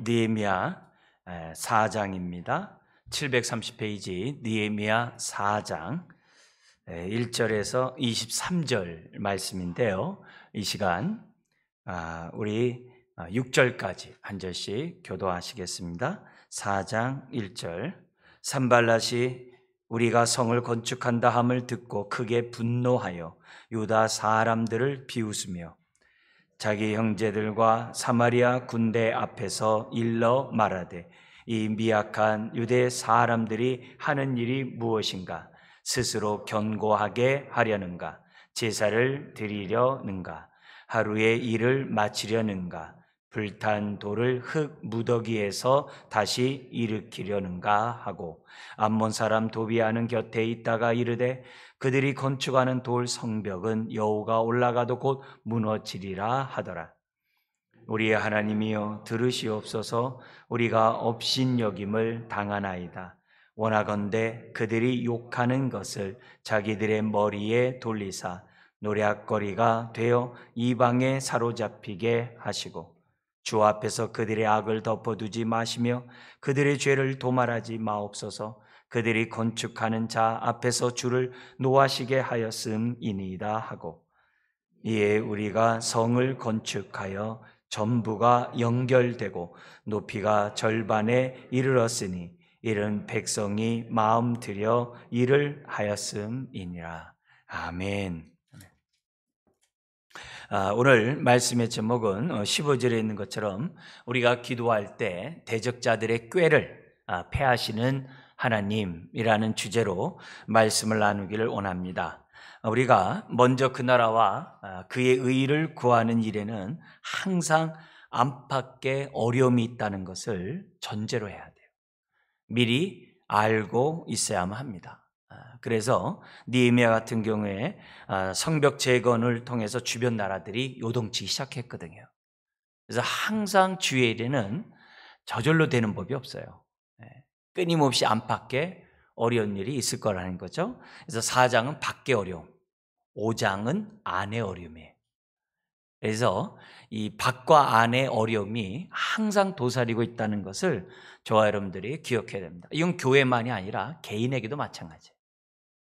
느헤미야 4장입니다. 730페이지 느헤미야 4장 1절에서 23절 말씀인데요. 이 시간 우리 6절까지 한 절씩 교도하시겠습니다. 4장 1절. 산발랏이 우리가 성을 건축한다 함을 듣고 크게 분노하여 유다 사람들을 비웃으며 자기 형제들과 사마리아 군대 앞에서 일러 말하되 이 미약한 유대 사람들이 하는 일이 무엇인가? 스스로 견고하게 하려는가? 제사를 드리려는가? 하루의 일을 마치려는가? 불탄 돌을 흙 무더기에서 다시 일으키려는가 하고 암몬 사람 도비아는 곁에 있다가 이르되 그들이 건축하는 돌 성벽은 여호가 올라가도 곧 무너지리라 하더라. 우리의 하나님이여 들으시옵소서. 우리가 업신여김을 당하나이다. 원하건대 그들이 욕하는 것을 자기들의 머리에 돌리사 노략거리가 되어 이방에 사로잡히게 하시고 주 앞에서 그들의 악을 덮어두지 마시며 그들의 죄를 도말하지 마옵소서. 그들이 건축하는 자 앞에서 주를 노하시게 하였음이니이다 하고 이에 우리가 성을 건축하여 전부가 연결되고 높이가 절반에 이르렀으니 이른 백성이 마음 들여 일을 하였음이니라. 아멘. 오늘 말씀의 제목은 15절에 있는 것처럼 우리가 기도할 때 대적자들의 꾀를 패하시는 하나님이라는 주제로 말씀을 나누기를 원합니다. 우리가 먼저 그 나라와 그의 의를 구하는 일에는 항상 안팎의 어려움이 있다는 것을 전제로 해야 돼요. 미리 알고 있어야만 합니다. 그래서 느헤미야 같은 경우에 성벽 재건을 통해서 주변 나라들이 요동치기 시작했거든요. 그래서 항상 주의 일에는 저절로 되는 법이 없어요. 끊임없이 안팎에 어려운 일이 있을 거라는 거죠. 그래서 4장은 밖의 어려움, 5장은 안의 어려움이에요. 그래서 이 밖과 안의 어려움이 항상 도사리고 있다는 것을 저와 여러분들이 기억해야 됩니다. 이건 교회만이 아니라 개인에게도 마찬가지예요.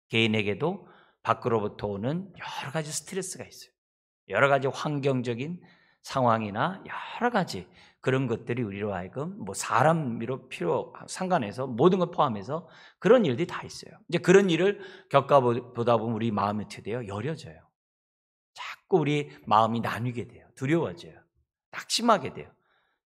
개인에게도 밖으로부터 오는 여러 가지 스트레스가 있어요. 여러 가지 환경적인 상황이나 여러 가지 그런 것들이 우리로 하여금 사람으로 필요 상관해서 모든 것 포함해서 그런 일들이 다 있어요. 이제 그런 일을 겪어보다 보면 우리 마음이 어떻게 돼요? 여려져요. 자꾸 우리 마음이 나뉘게 돼요. 두려워져요. 낙심하게 돼요.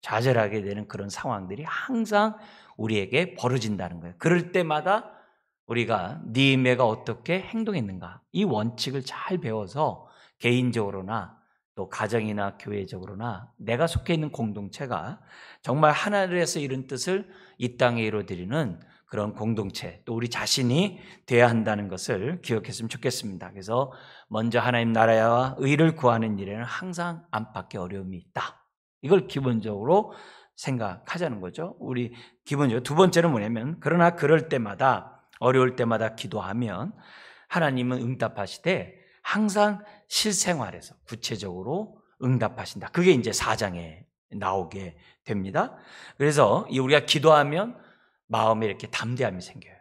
좌절하게 되는 그런 상황들이 항상 우리에게 벌어진다는 거예요. 그럴 때마다 우리가 느헤미야가 어떻게 행동했는가 이 원칙을 잘 배워서 개인적으로나 또 가정이나 교회적으로나 내가 속해 있는 공동체가 정말 하늘에서 이룬 뜻을 이 땅에 이루어드리는 그런 공동체 또 우리 자신이 돼야 한다는 것을 기억했으면 좋겠습니다. 그래서 먼저 하나님 나라와 의를 구하는 일에는 항상 안팎의 어려움이 있다. 이걸 기본적으로 생각하자는 거죠. 우리 기본적으로 두 번째는 뭐냐면 그러나 그럴 때마다 어려울 때마다 기도하면 하나님은 응답하시되 항상 실생활에서 구체적으로 응답하신다. 그게 이제 4장에 나오게 됩니다. 그래서 우리가 기도하면 마음에 이렇게 담대함이 생겨요.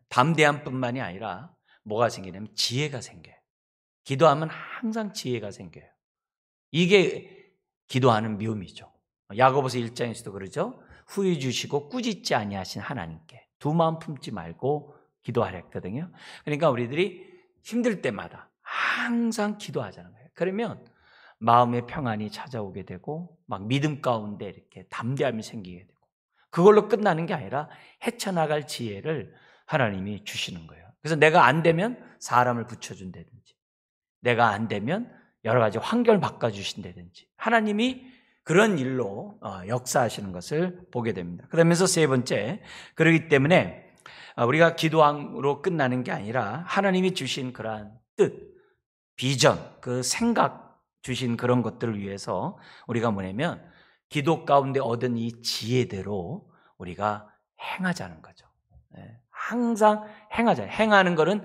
담대함뿐만이 아니라 뭐가 생기냐면 지혜가 생겨요. 기도하면 항상 지혜가 생겨요. 이게 기도하는 묘미죠. 야고보서 1장에서도 그러죠. 후히 주시고 꾸짖지 아니하신 하나님께 두 마음 품지 말고 기도하라 했거든요. 그러니까 우리들이 힘들 때마다 항상 기도하자는 거예요. 그러면 마음의 평안이 찾아오게 되고 막 믿음 가운데 이렇게 담대함이 생기게 되고 그걸로 끝나는 게 아니라 헤쳐나갈 지혜를 하나님이 주시는 거예요. 그래서 내가 안 되면 사람을 붙여준다든지 내가 안 되면 여러 가지 환경을 바꿔주신다든지 하나님이 그런 일로 역사하시는 것을 보게 됩니다. 그러면서 세 번째, 그렇기 때문에 우리가 기도함으로 끝나는 게 아니라 하나님이 주신 그러한 뜻, 비전, 그 생각 주신 그런 것들을 위해서 우리가 뭐냐면 기도 가운데 얻은 이 지혜대로 우리가 행하자는 거죠. 항상 행하자. 행하는 것은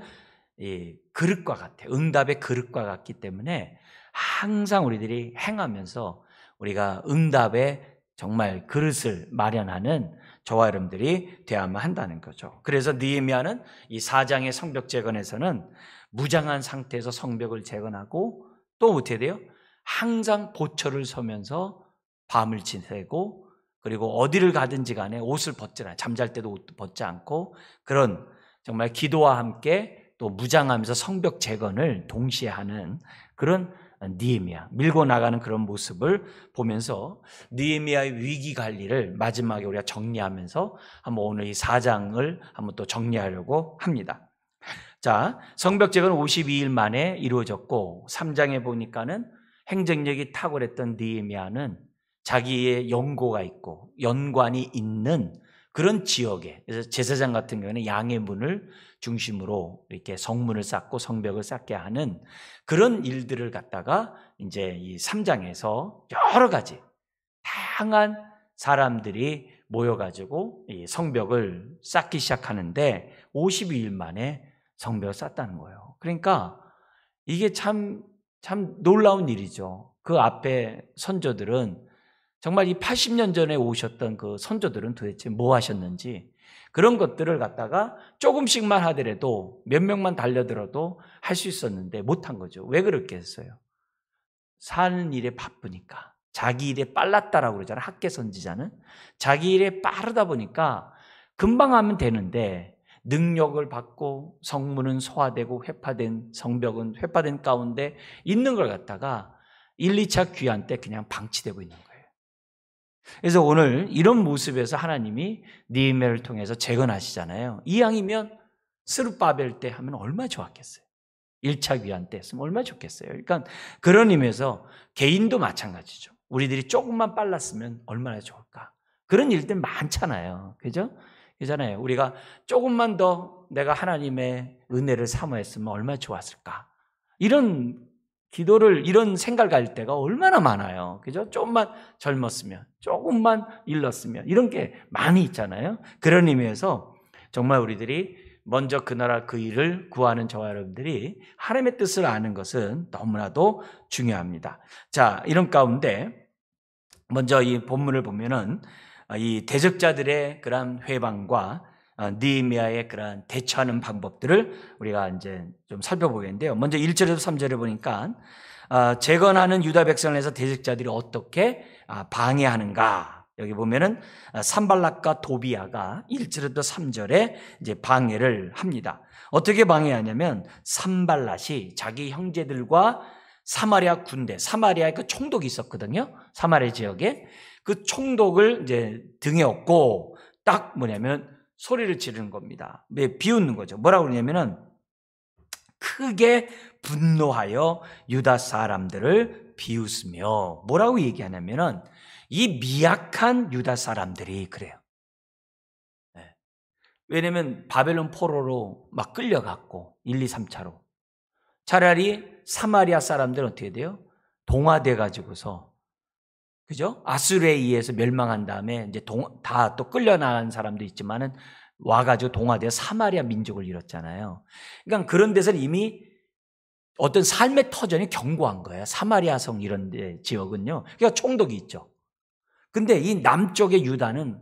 이 그릇과 같아요. 응답의 그릇과 같기 때문에 항상 우리들이 행하면서 우리가 응답의 정말 그릇을 마련하는 저와 여러분들이 되어야만 한다는 거죠. 그래서 느헤미야는 이 4장의 성벽 재건에서는 무장한 상태에서 성벽을 재건하고 또 어떻게 돼요? 항상 보초를 서면서 밤을 지새고 그리고 어디를 가든지 간에 옷을 벗지 않아요. 잠잘 때도 옷 벗지 않고 그런 정말 기도와 함께 또 무장하면서 성벽 재건을 동시에 하는 그런 느헤미야, 밀고 나가는 그런 모습을 보면서 느헤미야의 위기 관리를 마지막에 우리가 정리하면서 한번 오늘 이 4장을 한번 또 정리하려고 합니다. 자, 성벽 재건은 52일 만에 이루어졌고 3장에 보니까는 행정력이 탁월했던 느헤미야는 자기의 연고가 있고 연관이 있는 그런 지역에, 그래서 제사장 같은 경우는 양의 문을 중심으로 이렇게 성문을 쌓고 성벽을 쌓게 하는 그런 일들을 갖다가 이제 이 3장에서 여러 가지 다양한 사람들이 모여가지고 이 성벽을 쌓기 시작하는데 52일 만에 성벽을 쌓았다는 거예요. 그러니까 이게 참 놀라운 일이죠. 그 앞에 선조들은 정말 이 80년 전에 오셨던 그 선조들은 도대체 뭐 하셨는지 그런 것들을 갖다가 조금씩만 하더라도 몇 명만 달려들어도 할 수 있었는데 못한 거죠. 왜 그렇게 했어요? 사는 일에 바쁘니까. 자기 일에 빨랐다라고 그러잖아요. 학계 선지자는. 자기 일에 빠르다 보니까 금방 하면 되는데 능력을 받고 성문은 소화되고 회파된 성벽은 회파된 가운데 있는 걸 갖다가 1, 2차 귀환 때 그냥 방치되고 있는 거예요. 그래서 오늘 이런 모습에서 하나님이 느헤미야를 통해서 재건하시잖아요. 이왕이면 스룹바벨 때 하면 얼마나 좋았겠어요. 1차 귀환 때 했으면 얼마나 좋겠어요. 그러니까 그런 의미에서 개인도 마찬가지죠. 우리들이 조금만 빨랐으면 얼마나 좋을까. 그런 일들 많잖아요. 그죠? 그잖아요. 우리가 조금만 더 내가 하나님의 은혜를 사모했으면 얼마나 좋았을까. 이런 기도를, 이런 생각을 할 때가 얼마나 많아요. 그죠? 조금만 젊었으면, 조금만 일렀으면, 이런 게 많이 있잖아요. 그런 의미에서 정말 우리들이 먼저 그 나라 그 일을 구하는 저와 여러분들이 하나님의 뜻을 아는 것은 너무나도 중요합니다. 자, 이런 가운데 먼저 이 본문을 보면은 이 대적자들의 그러한 회방과 느헤미야의 그러한 대처하는 방법들을 우리가 이제 좀 살펴보겠는데요. 먼저 1절에서 3절에 보니까 재건하는 유다 백성을 해서 대적자들이 어떻게 방해하는가. 여기 보면은 산발락과 도비야가 1절에서 3절에 이제 방해를 합니다. 어떻게 방해하냐면 산발락이 자기 형제들과 사마리아 군대, 사마리아에 그 총독이 있었거든요. 사마리아 지역에 그 총독을 이제 등에 업고 딱 뭐냐면 소리를 지르는 겁니다. 비웃는 거죠. 뭐라고 그러냐면은 크게 분노하여 유다 사람들을 비웃으며 뭐라고 얘기하냐면은 이 미약한 유다 사람들이 그래요. 네. 왜냐면 바벨론 포로로 막 끌려갔고 1, 2, 3차로 차라리 사마리아 사람들은 어떻게 돼요? 동화돼 가지고서 그죠? 아수르에 의해서 멸망한 다음에 이제 다 또 끌려나간 사람도 있지만은 와가지고 동화되어 사마리아 민족을 이뤘잖아요. 그러니까 그런 데서는 이미 어떤 삶의 터전이 견고한 거예요. 사마리아성 이런 데 지역은요. 그러니까 총독이 있죠. 근데 이 남쪽의 유다는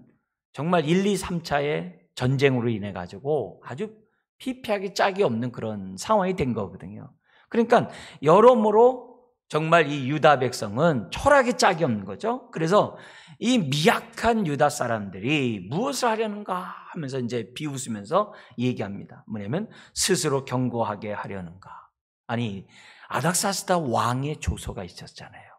정말 1, 2, 3차의 전쟁으로 인해 가지고 아주 피폐하게 짝이 없는 그런 상황이 된 거거든요. 그러니까 여러모로 정말 이 유다 백성은 철학의 짝이 없는 거죠. 그래서 이 미약한 유다 사람들이 무엇을 하려는가 하면서 이제 비웃으면서 얘기합니다. 뭐냐면 스스로 견고하게 하려는가. 아니 아닥사스다 왕의 조서가 있었잖아요.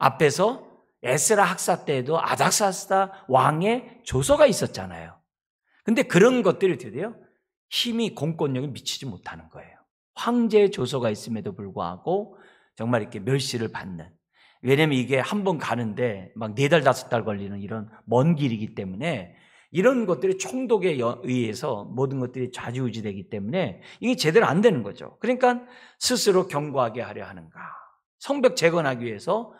앞에서 에스라 학사 때에도 아닥사스다 왕의 조서가 있었잖아요. 근데 그런 것들이 어떻게 돼요? 힘이 공권력이 미치지 못하는 거예요. 황제의 조서가 있음에도 불구하고 정말 이렇게 멸시를 받는. 왜냐면 이게 한 번 가는데 막 4달, 5달 걸리는 이런 먼 길이기 때문에 이런 것들이 총독에 의해서 모든 것들이 좌지우지되기 때문에 이게 제대로 안 되는 거죠. 그러니까 스스로 견고하게 하려 하는가. 성벽 재건하기 위해서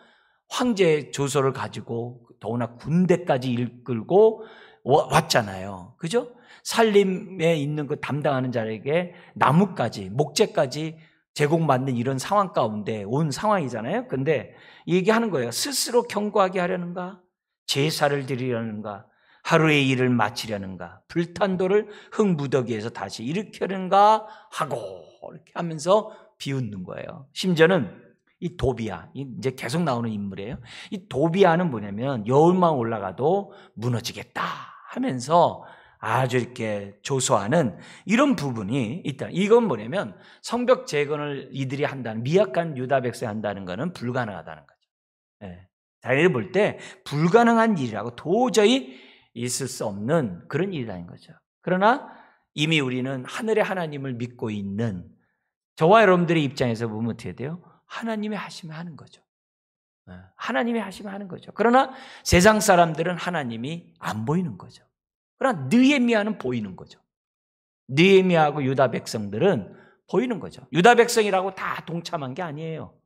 황제의 조서를 가지고 더구나 군대까지 이끌고 왔잖아요. 그죠? 살림에 있는 그 담당하는 자에게 나무까지, 목재까지 제공받는 이런 상황 가운데 온 상황이잖아요. 근데 얘기하는 거예요. 스스로 견고하게 하려는가? 제사를 드리려는가? 하루의 일을 마치려는가? 불탄 돌을 흙무더기에서 다시 일으키려는가? 하고 이렇게 하면서 비웃는 거예요. 심지어는 이 도비아, 이제 계속 나오는 인물이에요. 이 도비아는 뭐냐면 여울만 올라가도 무너지겠다 하면서 아주 이렇게 조소하는 이런 부분이 있다. 이건 뭐냐면 성벽 재건을 이들이 한다는, 미약한 유다 백성이 한다는 것은 불가능하다는 거죠. 예. 자기를 볼 때 불가능한 일이라고 도저히 있을 수 없는 그런 일이라는 거죠. 그러나 이미 우리는 하늘의 하나님을 믿고 있는 저와 여러분들의 입장에서 보면 어떻게 돼요? 하나님이 하시면 하는 거죠. 하나님이 하시면 하는 거죠. 그러나 세상 사람들은 하나님이 안 보이는 거죠. 그러나 느헤미야는 보이는 거죠. 느헤미야하고 유다 백성들은 보이는 거죠. 유다 백성이라고 다 동참한 게 아니에요.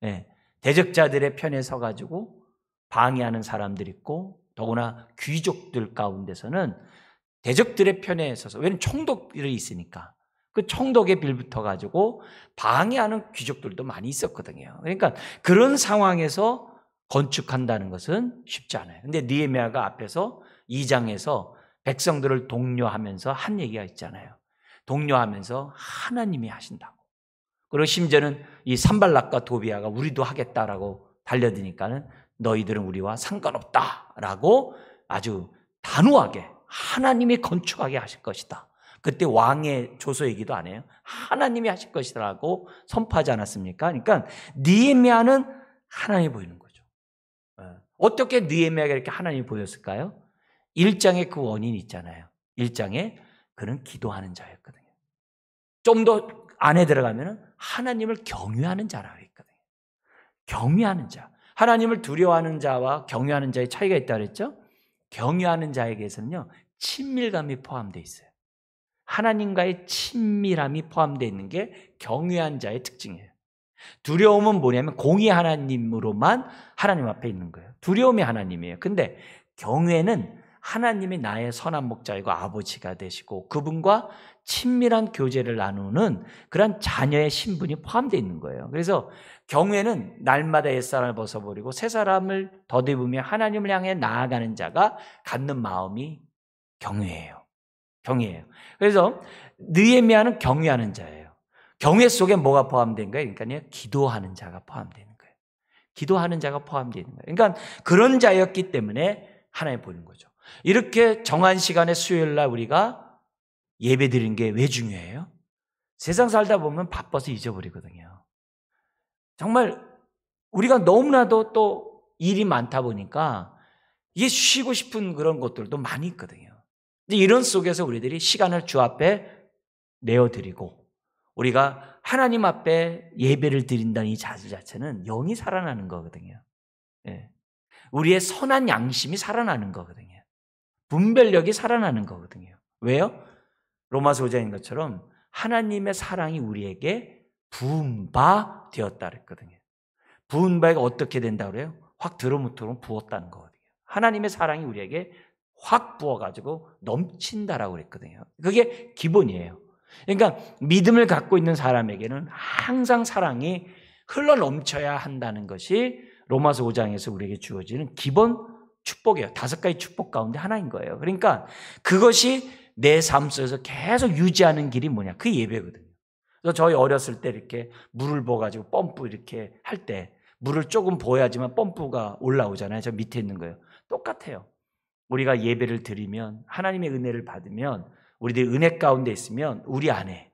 네. 대적자들의 편에 서가지고 방해하는 사람들 있고, 더구나 귀족들 가운데서는 대적들의 편에 서서, 왜냐하면 총독들이 있으니까 그 총독에 빌붙어 가지고 방해하는 귀족들도 많이 있었거든요. 그러니까 그런 상황에서 건축한다는 것은 쉽지 않아요. 근데 느헤미야가 앞에서 2장에서 백성들을 독려하면서 한 얘기가 있잖아요. 독려하면서 하나님이 하신다고. 그리고 심지어는 이 산발락과 도비아가 우리도 하겠다라고 달려드니까는 너희들은 우리와 상관없다라고 아주 단호하게 하나님이 건축하게 하실 것이다. 그때 왕의 조서 얘기도 안 해요. 하나님이 하실 것이라고 선포하지 않았습니까? 그러니까 느헤미야는 하나님이 보이는 거죠. 어떻게 느헤미야가 이렇게 하나님이 보였을까요? 1장에 그 원인이 있잖아요. 1장에 그는 기도하는 자였거든요. 좀 더 안에 들어가면 하나님을 경외하는 자라고 했거든요. 경외하는 자. 하나님을 두려워하는 자와 경외하는 자의 차이가 있다고 그랬죠? 경외하는 자에게서는요, 친밀감이 포함되어 있어요. 하나님과의 친밀함이 포함되어 있는 게 경외한 자의 특징이에요. 두려움은 뭐냐면 공의 하나님으로만 하나님 앞에 있는 거예요. 두려움이 하나님이에요. 근데 경외는 하나님이 나의 선한 목자이고 아버지가 되시고 그분과 친밀한 교제를 나누는 그런 자녀의 신분이 포함되어 있는 거예요. 그래서 경외는 날마다 옛사람을 벗어버리고 새 사람을 덧입으며 하나님을 향해 나아가는 자가 갖는 마음이 경외예요. 경외예요. 그래서 느헤미야는 경외하는 자예요. 경외 속에 뭐가 포함된 거예요? 그러니까 기도하는 자가 포함되는 거예요. 기도하는 자가 포함되는 거예요. 그러니까 그런 자였기 때문에 하나님 보는 거죠. 이렇게 정한 시간에 수요일 날 우리가 예배 드리는 게 왜 중요해요? 세상 살다 보면 바빠서 잊어버리거든요. 정말 우리가 너무나도 또 일이 많다 보니까 이게 쉬고 싶은 그런 것들도 많이 있거든요. 이런 속에서 우리들이 시간을 주 앞에 내어드리고 우리가 하나님 앞에 예배를 드린다는 이 자세 자체는 영이 살아나는 거거든요. 예. 우리의 선한 양심이 살아나는 거거든요. 분별력이 살아나는 거거든요. 왜요? 로마서 5장인 것처럼 하나님의 사랑이 우리에게 부은 바 되었다 그랬거든요. 부은 바가 어떻게 된다고 그래요? 확 들어무토록 부었다는 거거든요. 하나님의 사랑이 우리에게 확 부어가지고 넘친다라고 그랬거든요. 그게 기본이에요. 그러니까 믿음을 갖고 있는 사람에게는 항상 사랑이 흘러 넘쳐야 한다는 것이 로마서 5장에서 우리에게 주어지는 기본 축복이에요. 5가지 축복 가운데 하나인 거예요. 그러니까 그것이 내 삶 속에서 계속 유지하는 길이 뭐냐? 그 예배거든요. 그래서 저희 어렸을 때 이렇게 물을 부어가지고 펌프 이렇게 할 때 물을 조금 부어야지만 펌프가 올라오잖아요. 저 밑에 있는 거예요. 똑같아요. 우리가 예배를 드리면 하나님의 은혜를 받으면 우리들이 은혜 가운데 있으면 우리 안에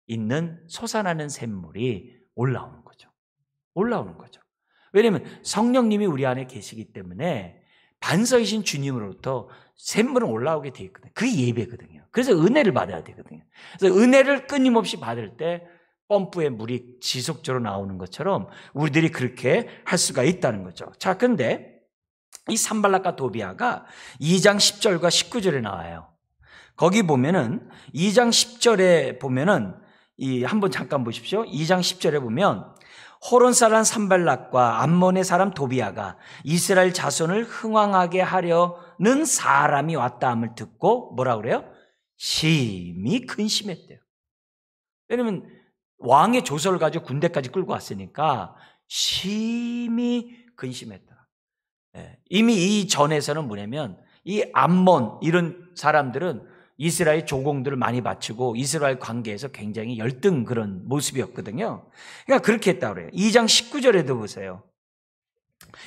있는 솟아나는 샘물이 올라오는 거죠. 올라오는 거죠. 왜냐하면 성령님이 우리 안에 계시기 때문에 반석이신 주님으로부터 샘물은 올라오게 되어 있거든요. 그게 예배거든요. 그래서 은혜를 받아야 되거든요. 그래서 은혜를 끊임없이 받을 때 펌프에 물이 지속적으로 나오는 것처럼 우리들이 그렇게 할 수가 있다는 거죠. 자, 근데 이 산발락과 도비아가 2장 10절과 19절에 나와요. 거기 보면은 2장 10절에 보면은 한번 잠깐 보십시오. 2장 10절에 보면 호론 사람 산발락과 암몬의 사람 도비아가 이스라엘 자손을 흥왕하게 하려는 사람이 왔다 함을 듣고 뭐라 그래요? 심히 근심했대요. 왜냐면 왕의 조서를 가지고 군대까지 끌고 왔으니까 심히 근심했다. 이미 이 전에서는 뭐냐면 이 암몬 이런 사람들은 이스라엘 조공들을 많이 바치고 이스라엘 관계에서 굉장히 열등 그런 모습이었거든요. 그러니까 그렇게 했다고 그래요. 2장 19절에도 보세요.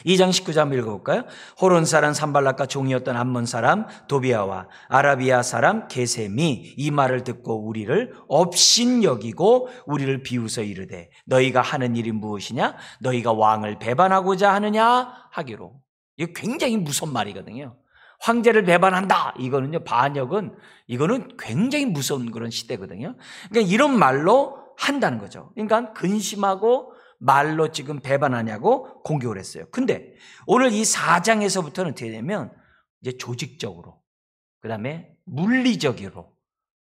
2장 19절 한번 읽어볼까요? 호론 사람 산발락과 종이었던 암몬 사람 도비아와 아라비아 사람 게셈이 이 말을 듣고 우리를 업신여기고 우리를 비웃어 이르되 너희가 하는 일이 무엇이냐? 너희가 왕을 배반하고자 하느냐? 하기로. 이거 굉장히 무서운 말이거든요. 황제를 배반한다. 이거는요, 반역은 이거는 굉장히 무서운 그런 시대거든요. 그러니까 이런 말로 한다는 거죠. 그러니까 근심하고 말로 지금 배반하냐고 공격을 했어요. 근데 오늘 이 4장에서부터는 어떻게 되냐면 이제 조직적으로, 그 다음에 물리적으로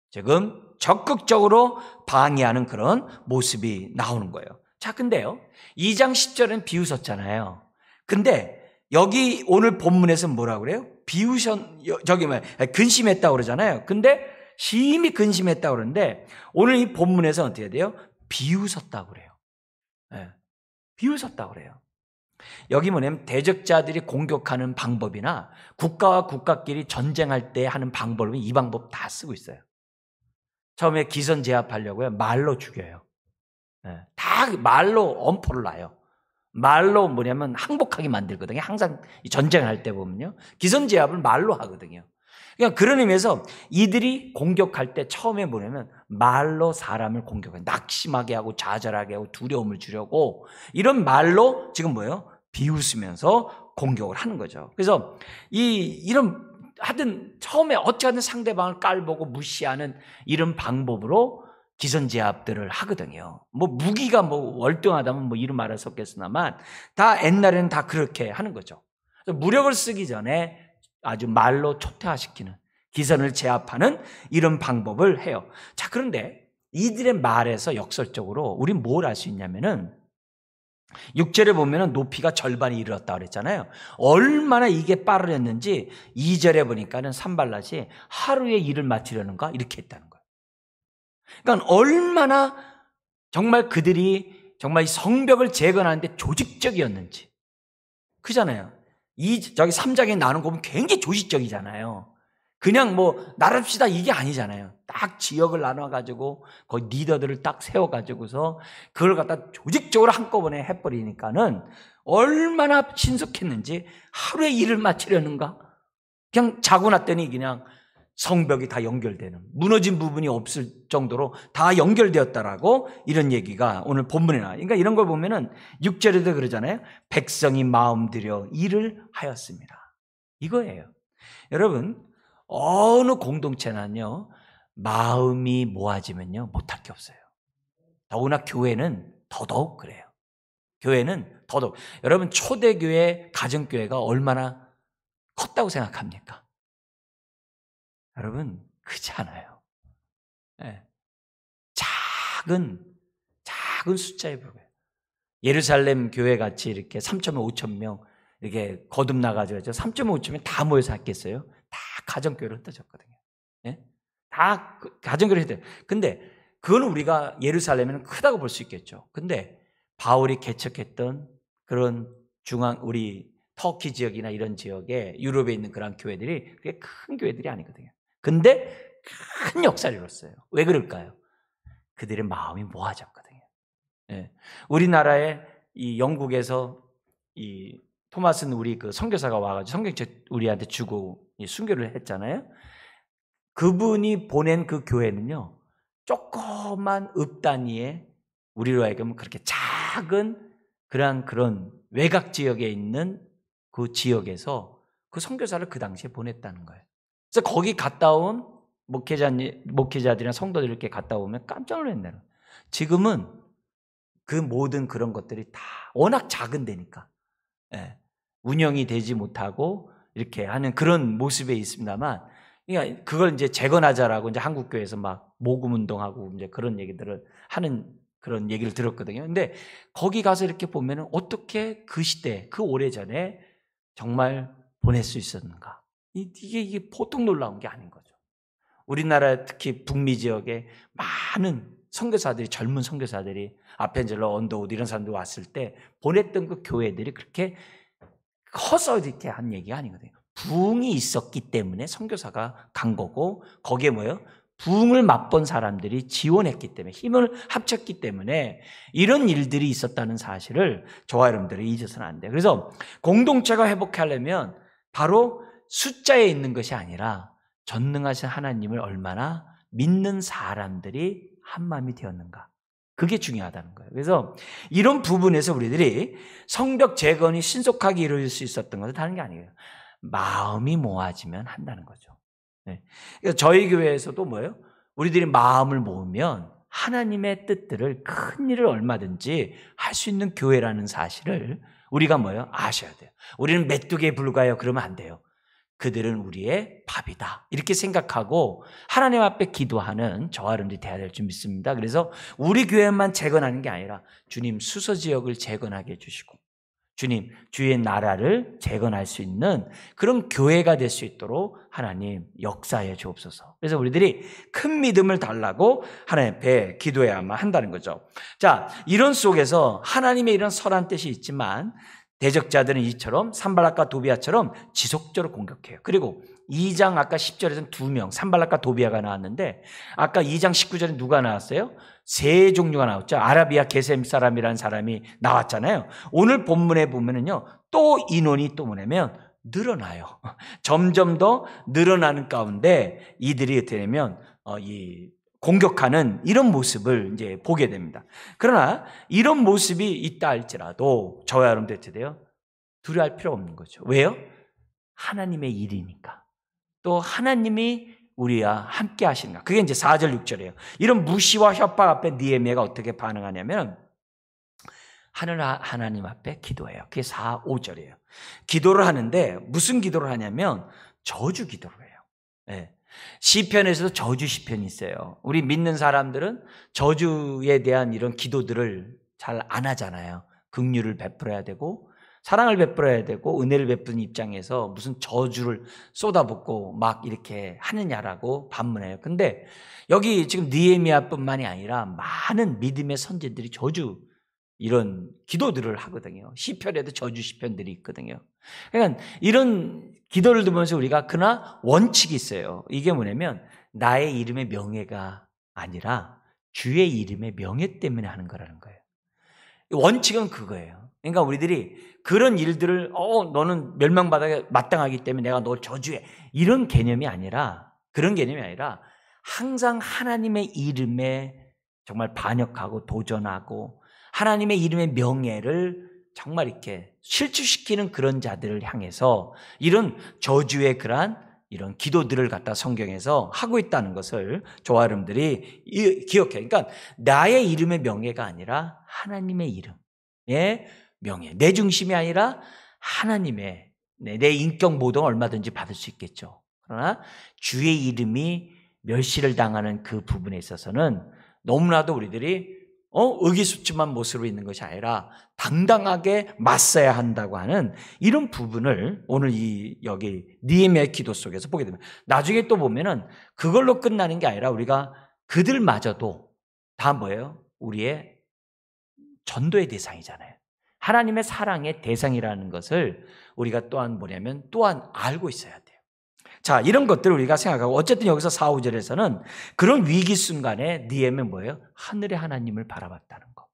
지금 적극적으로 방해하는 그런 모습이 나오는 거예요. 자, 근데요, 2장 10절은 비웃었잖아요. 근데 여기 오늘 본문에서 뭐라고 그래요? 근심했다고 그러잖아요. 근데 심히 근심했다고 그러는데 오늘 이 본문에서 어떻게 돼요? 비웃었다고 그래요. 비웃었다고 그래요. 여기 뭐냐면 대적자들이 공격하는 방법이나 국가와 국가끼리 전쟁할 때 하는 방법은 이 방법 다 쓰고 있어요. 처음에 기선 제압하려고요. 말로 죽여요. 다 말로 엄포를 놔요. 말로 뭐냐면 항복하게 만들거든요. 항상 전쟁을 할 때 보면요. 기선 제압을 말로 하거든요. 그러니까 그런 의미에서 이들이 공격할 때 처음에 뭐냐면 말로 사람을 공격해요. 낙심하게 하고 좌절하게 하고 두려움을 주려고 이런 말로 지금 뭐예요? 비웃으면서 공격을 하는 거죠. 그래서 이런 하여튼 처음에 어찌하든 상대방을 깔보고 무시하는 이런 방법으로 기선제압들을 하거든요. 뭐 무기가 뭐 월등하다면 뭐 이런 말을 썼겠으나만 다 옛날에는 다 그렇게 하는 거죠. 무력을 쓰기 전에 아주 말로 초토화시키는, 기선을 제압하는 이런 방법을 해요. 자, 그런데 이들의 말에서 역설적으로 우린 뭘 알 수 있냐면은 6절에 보면은 높이가 절반이 이르렀다 그랬잖아요. 얼마나 이게 빠르렸는지 2절에 보니까는 산발랏이 하루에 일을 마치려는가 이렇게 했다는 거예요. 그러니까 얼마나 정말 그들이 정말 이 성벽을 재건하는데 조직적이었는지. 그잖아요. 저기 3장에 나눈 거 보면 굉장히 조직적이잖아요. 그냥 뭐 나릅시다 이게 아니잖아요. 딱 지역을 나눠가지고 거기 리더들을 딱 세워가지고서 그걸 갖다 조직적으로 한꺼번에 해버리니까는 얼마나 신속했는지 하루에 일을 마치려는가? 그냥 자고 났더니 그냥 성벽이 다 연결되는, 무너진 부분이 없을 정도로 다 연결되었다라고 이런 얘기가 오늘 본문에 나와요. 그러니까 이런 걸 보면은 6절에도 그러잖아요. 백성이 마음 들여 일을 하였습니다. 이거예요. 여러분, 어느 공동체는요, 마음이 모아지면요, 못할 게 없어요. 더구나 교회는 더더욱 그래요. 교회는 더더욱. 여러분, 초대교회, 가정교회가 얼마나 컸다고 생각합니까? 여러분, 크지 않아요. 네. 작은 숫자에 불과해요. 예루살렘 교회 같이 이렇게 3,000명, 5,000명 이렇게 거듭나가지고 3,500명 다 모여서 했겠어요? 다 가정교회로 흩어졌거든요. 네? 다 가정교회로 흩어졌어요. 근데 그거는 우리가 예루살렘에는 크다고 볼 수 있겠죠. 근데 바울이 개척했던 그런 우리 터키 지역이나 이런 지역에 유럽에 있는 그런 교회들이 그게 큰 교회들이 아니거든요. 근데 큰 역사를 이뤘어요. 왜 그럴까요? 그들의 마음이 모아졌거든요. 네. 우리나라에 이 영국에서 이 토마스는 우리 그 선교사가 와가지고 성경책 우리한테 주고 순교를 했잖아요. 그분이 보낸 그 교회는요, 조그만 읍 단위의 우리로 하여금 그렇게 작은 그런 외곽 지역에 있는 그 지역에서 그 선교사를 그 당시에 보냈다는 거예요. 그래서 거기 갔다 온 목회자들이나 성도들 이렇게 갔다 오면 깜짝 놀랐네요. 지금은 그 모든 그런 것들이 다 워낙 작은 데니까 운영이 되지 못하고 이렇게 하는 그런 모습에 있습니다만, 그러니까 그걸 이제 재건하자라고 이제 한국교회에서 막 모금 운동하고 이제 그런 얘기들을 하는 그런 얘기를 들었거든요. 근데 거기 가서 이렇게 보면은 어떻게 그 시대, 그 오래전에 정말 보낼 수 있었는가? 이게 보통 놀라운 게 아닌 거죠. 우리나라 특히 북미 지역에 많은 선교사들이, 젊은 선교사들이 아펜젤러, 언더우드 이런 사람들 왔을 때 보냈던 그 교회들이 그렇게 커서 이렇게 한 얘기가 아니거든요. 부흥이 있었기 때문에 선교사가 간 거고, 거기에 뭐예요? 부흥을 맛본 사람들이 지원했기 때문에, 힘을 합쳤기 때문에 이런 일들이 있었다는 사실을 저와 여러분들이 잊어서는 안 돼요. 그래서 공동체가 회복하려면 바로 숫자에 있는 것이 아니라 전능하신 하나님을 얼마나 믿는 사람들이 한 마음이 되었는가, 그게 중요하다는 거예요. 그래서 이런 부분에서 우리들이 성벽 재건이 신속하게 이루어질 수 있었던 것은 다른 게 아니에요. 마음이 모아지면 한다는 거죠. 네. 그래서 저희 교회에서도 뭐예요? 우리들이 마음을 모으면 하나님의 뜻들을, 큰 일을 얼마든지 할 수 있는 교회라는 사실을 우리가 뭐예요? 아셔야 돼요. 우리는 메뚜기에 불과해요. 그러면 안 돼요. 그들은 우리의 밥이다, 이렇게 생각하고 하나님 앞에 기도하는 저와 여러분들이 되어야 될 줄 믿습니다. 그래서 우리 교회만 재건하는 게 아니라 주님 수서 지역을 재건하게 해주시고, 주님 주의 나라를 재건할 수 있는 그런 교회가 될 수 있도록 하나님 역사해 주옵소서. 그래서 우리들이 큰 믿음을 달라고 하나님 앞에 기도해야만 한다는 거죠. 자, 이런 속에서 하나님의 이런 선한 뜻이 있지만 대적자들은 이처럼 산발락과 도비아처럼 지속적으로 공격해요. 그리고 2장 아까 10절에서는 2명, 산발락과 도비아가 나왔는데 아까 2장 19절에 누가 나왔어요? 세 종류가 나왔죠. 아라비아 게셈 사람이라는 사람이 나왔잖아요. 오늘 본문에 보면은요, 또 인원이 또 뭐냐면 늘어나요. 점점 더 늘어나는 가운데 이들이 어떻게 되면 이 공격하는 이런 모습을 이제 보게 됩니다. 그러나 이런 모습이 있다 할지라도 저와 여러분들 어떻게 돼요? 두려워할 필요 없는 거죠. 왜요? 하나님의 일이니까. 또 하나님이 우리와 함께 하시는가. 그게 이제 4절 6절이에요. 이런 무시와 협박 앞에 느헤미야가 어떻게 반응하냐면 하나님 앞에 기도해요. 그게 4, 5절이에요. 기도를 하는데 무슨 기도를 하냐면 저주 기도를 해요. 네. 시편에서도 저주 시편이 있어요. 우리 믿는 사람들은 저주에 대한 이런 기도들을 잘 안 하잖아요. 긍휼을 베풀어야 되고 사랑을 베풀어야 되고 은혜를 베푸는 입장에서 무슨 저주를 쏟아붓고 막 이렇게 하느냐라고 반문해요. 근데 여기 지금 느헤미야뿐만이 아니라 많은 믿음의 선지들이 저주 이런 기도들을 하거든요. 시편에도 저주 시편들이 있거든요. 그러니까 이런 기도를 들으면서 우리가 그러나 원칙이 있어요. 이게 뭐냐면 나의 이름의 명예가 아니라 주의 이름의 명예 때문에 하는 거라는 거예요. 원칙은 그거예요. 그러니까 우리들이 그런 일들을 너는 멸망받아 마땅하기 때문에 내가 너 저주해, 이런 개념이 아니라, 그런 개념이 아니라 항상 하나님의 이름에 정말 반역하고 도전하고 하나님의 이름의 명예를 정말 이렇게 실추시키는 그런 자들을 향해서 이런 저주의 그러한 이런 기도들을 갖다 성경에서 하고 있다는 것을 저와 여러분들이 기억해요. 그러니까 나의 이름의 명예가 아니라 하나님의 이름의 명예, 내 중심이 아니라 하나님의, 내 인격 모독은 얼마든지 받을 수 있겠죠. 그러나 주의 이름이 멸시를 당하는 그 부분에 있어서는 너무나도 우리들이 의기소침한 모습으로 있는 것이 아니라 당당하게 맞서야 한다고 하는 이런 부분을 오늘 여기 느헤미야의 기도 속에서 보게 됩니다. 나중에 또 보면은 그걸로 끝나는 게 아니라 우리가 그들마저도 다 뭐예요? 우리의 전도의 대상이잖아요. 하나님의 사랑의 대상이라는 것을 우리가 또한 뭐냐면 또한 알고 있어야 돼요. 자, 이런 것들을 우리가 생각하고 어쨌든 여기서 4, 5절에서는 그런 위기 순간에 느헤미야 뭐예요? 하늘의 하나님을 바라봤다는 거.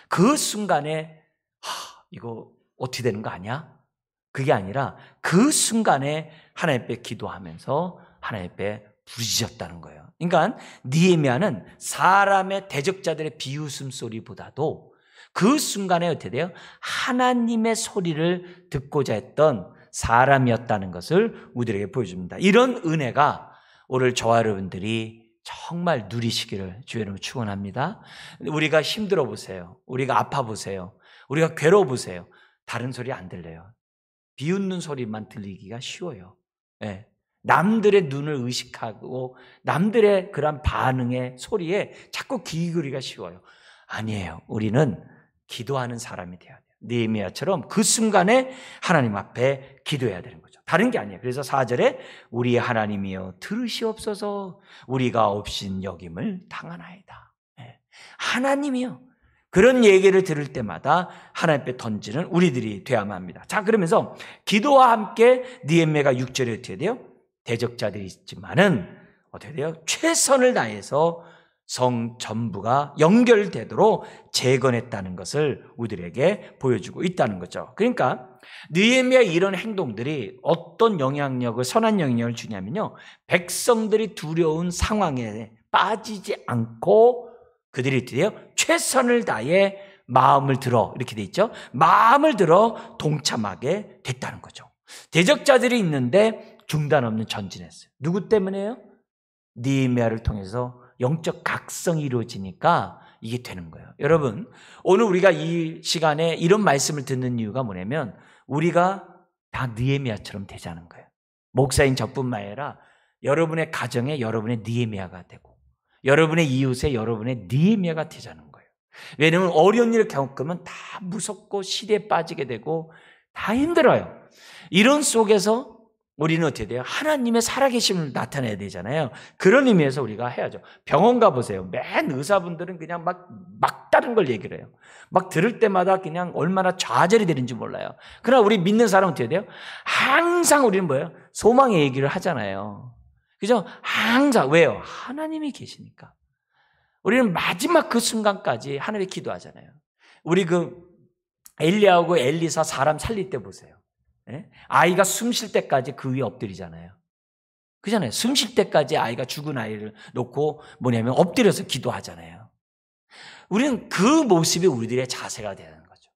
그 순간에 이거 어떻게 되는 거 아니야? 그게 아니라 그 순간에 하나님 앞에 기도하면서 하나님 앞에 부르짖었다는 거예요. 그러니까 느헤미야는 사람의 대적자들의 비웃음 소리보다도 그 순간에 어떻게 돼요? 하나님의 소리를 듣고자 했던 사람이었다는 것을 우리에게 보여줍니다. 이런 은혜가 오늘 저와 여러분들이 정말 누리시기를 주의 이름으로 축원합니다. 우리가 힘들어 보세요. 우리가 아파 보세요. 우리가 괴로워 보세요. 다른 소리 안 들려요. 비웃는 소리만 들리기가 쉬워요. 네. 남들의 눈을 의식하고 남들의 그런 반응의 소리에 자꾸 귀 기울이기가 쉬워요. 아니에요. 우리는 기도하는 사람이 돼야 돼요. 느헤미야처럼 그 순간에 하나님 앞에 기도해야 되는 거죠. 다른 게 아니에요. 그래서 4절에 우리 하나님이여 들으시옵소서, 우리가 없인 여김을 당하나이다. 하나님이요. 그런 얘기를 들을 때마다 하나님 앞에 던지는 우리들이 되어야만 합니다. 자, 그러면서 기도와 함께 느헤미야가 6절에 어떻게 돼요? 대적자들이 있지만은 어떻게 돼요? 최선을 다해서 성 전부가 연결되도록 재건했다는 것을 우리들에게 보여주고 있다는 거죠. 그러니까 느헤미야의 이런 행동들이 어떤 영향력을, 선한 영향력을 주냐면요, 백성들이 두려운 상황에 빠지지 않고 그들이 드디어 최선을 다해 마음을 들어, 이렇게 돼 있죠. 마음을 들어 동참하게 됐다는 거죠. 대적자들이 있는데 중단 없는 전진했어요. 누구 때문에요? 느헤미야를 통해서 영적 각성이 이루어지니까 이게 되는 거예요. 여러분, 오늘 우리가 이 시간에 이런 말씀을 듣는 이유가 뭐냐면 우리가 다 느헤미야처럼 되자는 거예요. 목사인 저뿐만 아니라 여러분의 가정에 여러분의 느헤미야가 되고 여러분의 이웃에 여러분의 느헤미야가 되자는 거예요. 왜냐하면 어려운 일을 겪으면 다 무섭고 시대에 빠지게 되고 다 힘들어요. 이런 속에서 우리는 어떻게 돼요? 하나님의 살아계심을 나타내야 되잖아요. 그런 의미에서 우리가 해야죠. 병원 가보세요. 맨 의사분들은 그냥 막 다른 걸 얘기를 해요. 막 들을 때마다 그냥 얼마나 좌절이 되는지 몰라요. 그러나 우리 믿는 사람은 어떻게 돼요? 항상 우리는 뭐예요? 소망의 얘기를 하잖아요. 그죠? 항상. 왜요? 하나님이 계시니까. 우리는 마지막 그 순간까지 하나님께 기도하잖아요. 우리 엘리야하고 엘리사 사람 살릴 때 보세요. 아이가 숨 쉴 때까지 그 위에 엎드리잖아요. 그잖아요. 숨 쉴 때까지 아이가 죽은 아이를 놓고 뭐냐면 엎드려서 기도하잖아요. 우리는 그 모습이 우리들의 자세가 되는 거죠.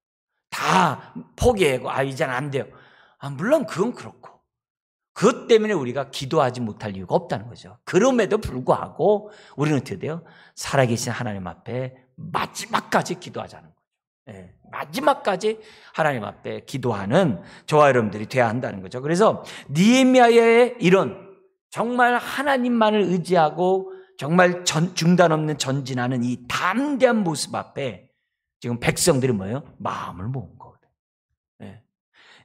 다 포기하고 이제는 안 돼요. 물론 그건 그렇고 그것 때문에 우리가 기도하지 못할 이유가 없다는 거죠. 그럼에도 불구하고 우리는 어떻게 돼요? 살아계신 하나님 앞에 마지막까지 기도하자는 거예요. 마지막까지 하나님 앞에 기도하는 저와 여러분들이 돼야 한다는 거죠. 그래서 느헤미야의 이런 정말 하나님만을 의지하고 정말 중단 없는 전진하는 이 담대한 모습 앞에 지금 백성들이 뭐예요? 마음을 모은 거거든요.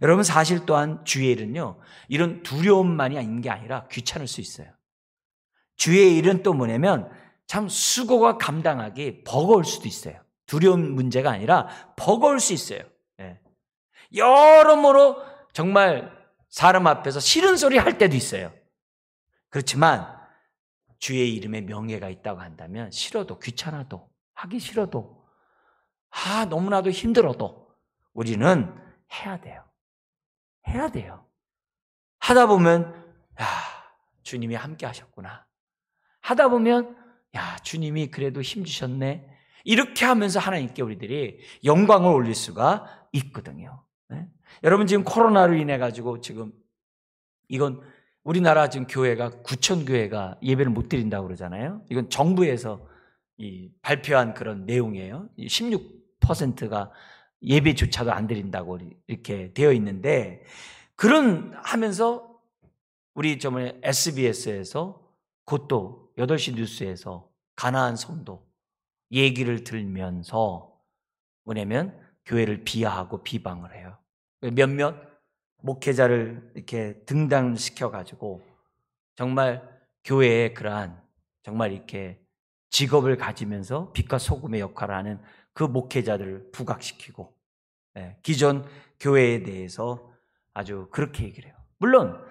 여러분, 사실 또한 주의 일은요, 이런 두려움만이 있는 게 아니라 귀찮을 수 있어요. 주의 일은 또 뭐냐면 참 수고가 감당하기 버거울 수도 있어요. 두려운 문제가 아니라 버거울 수 있어요. 여러모로 정말 사람 앞에서 싫은 소리 할 때도 있어요. 그렇지만 주의 이름에 명예가 있다고 한다면 싫어도, 귀찮아도, 하기 싫어도, 너무나도 힘들어도 우리는 해야 돼요. 해야 돼요. 하다 보면 주님이 함께 하셨구나. 하다 보면 주님이 그래도 힘 주셨네. 이렇게 하면서 하나님께 우리들이 영광을 올릴 수가 있거든요. 여러분, 지금 코로나로 인해 가지고 지금 이건 우리나라 지금 교회가 9천 교회가 예배를 못 드린다고 그러잖아요. 이건 정부에서 발표한 그런 내용이에요. 16%가 예배조차도 안 드린다고 이렇게 되어 있는데, 그런 하면서 우리 저번에 SBS에서 그것도 8시 뉴스에서 가나안 성도 얘기를 들면서 뭐냐면 교회를 비하하고 비방을 해요. 몇몇 목회자를 이렇게 등단시켜가지고 정말 교회의 그러한 정말 이렇게 직업을 가지면서 빛과 소금의 역할을 하는 그 목회자들을 부각시키고 기존 교회에 대해서 아주 그렇게 얘기를 해요. 물론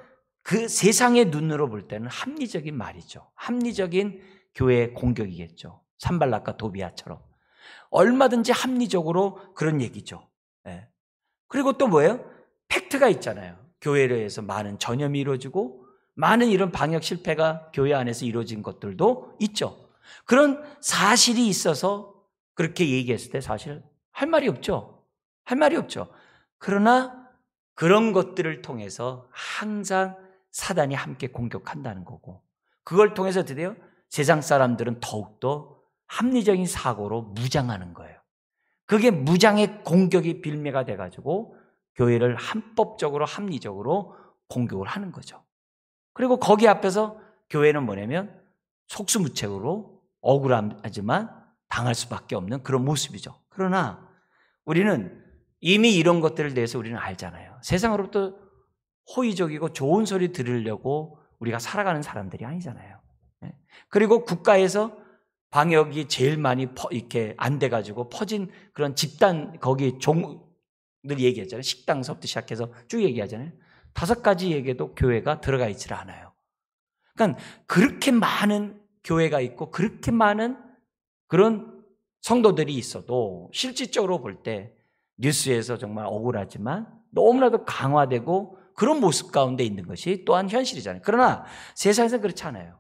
그 세상의 눈으로 볼 때는 합리적인 말이죠. 합리적인 교회의 공격이겠죠. 산발락과 도비아처럼 얼마든지 합리적으로 그런 얘기죠. 그리고 또 뭐예요? 팩트가 있잖아요. 교회에 의해서 많은 전염이 이루어지고 많은 이런 방역 실패가 교회 안에서 이루어진 것들도 있죠. 그런 사실이 있어서 그렇게 얘기했을 때 사실 할 말이 없죠. 할 말이 없죠. 그러나 그런 것들을 통해서 항상 사단이 함께 공격한다는 거고, 그걸 통해서 드디어 세상 사람들은 더욱더 합리적인 사고로 무장하는 거예요. 그게 무장의 공격이 빌미가 돼가지고 교회를 합법적으로 합리적으로 공격을 하는 거죠. 그리고 거기 앞에서 교회는 뭐냐면 속수무책으로 억울하지만 당할 수밖에 없는 그런 모습이죠. 그러나 우리는 이미 이런 것들에 대해서 우리는 알잖아요. 세상으로부터 호의적이고 좋은 소리 들으려고 우리가 살아가는 사람들이 아니잖아요. 그리고 국가에서 방역이 제일 많이 이렇게 안 돼가지고 퍼진 그런 집단, 거기 늘 얘기하잖아요. 식당서부터 시작해서 쭉 얘기하잖아요. 5가지에게도 교회가 들어가 있질 않아요. 그러니까 그렇게 많은 교회가 있고 그렇게 많은 그런 성도들이 있어도 실질적으로 볼 때 뉴스에서 정말 억울하지만 너무나도 강화되고 그런 모습 가운데 있는 것이 또한 현실이잖아요. 그러나 세상에서는 그렇지 않아요.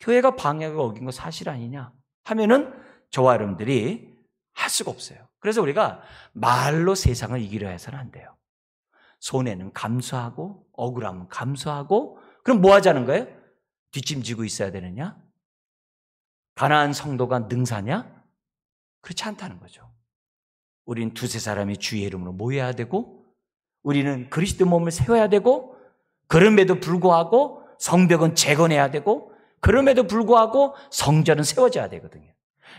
교회가 방역을 어긴 거 사실 아니냐 하면은 저와 여러분들이 할 수가 없어요. 그래서 우리가 말로 세상을 이기려 해서는 안 돼요. 손해는 감수하고 억울함은 감수하고, 그럼 뭐 하자는 거예요? 뒷짐지고 있어야 되느냐? 가난한 성도가 능사냐? 그렇지 않다는 거죠. 우리는 2-3 사람이 주의 이름으로 모여야 되고, 우리는 그리스도 몸을 세워야 되고, 그럼에도 불구하고 성벽은 재건해야 되고, 그럼에도 불구하고 성전은 세워져야 되거든요.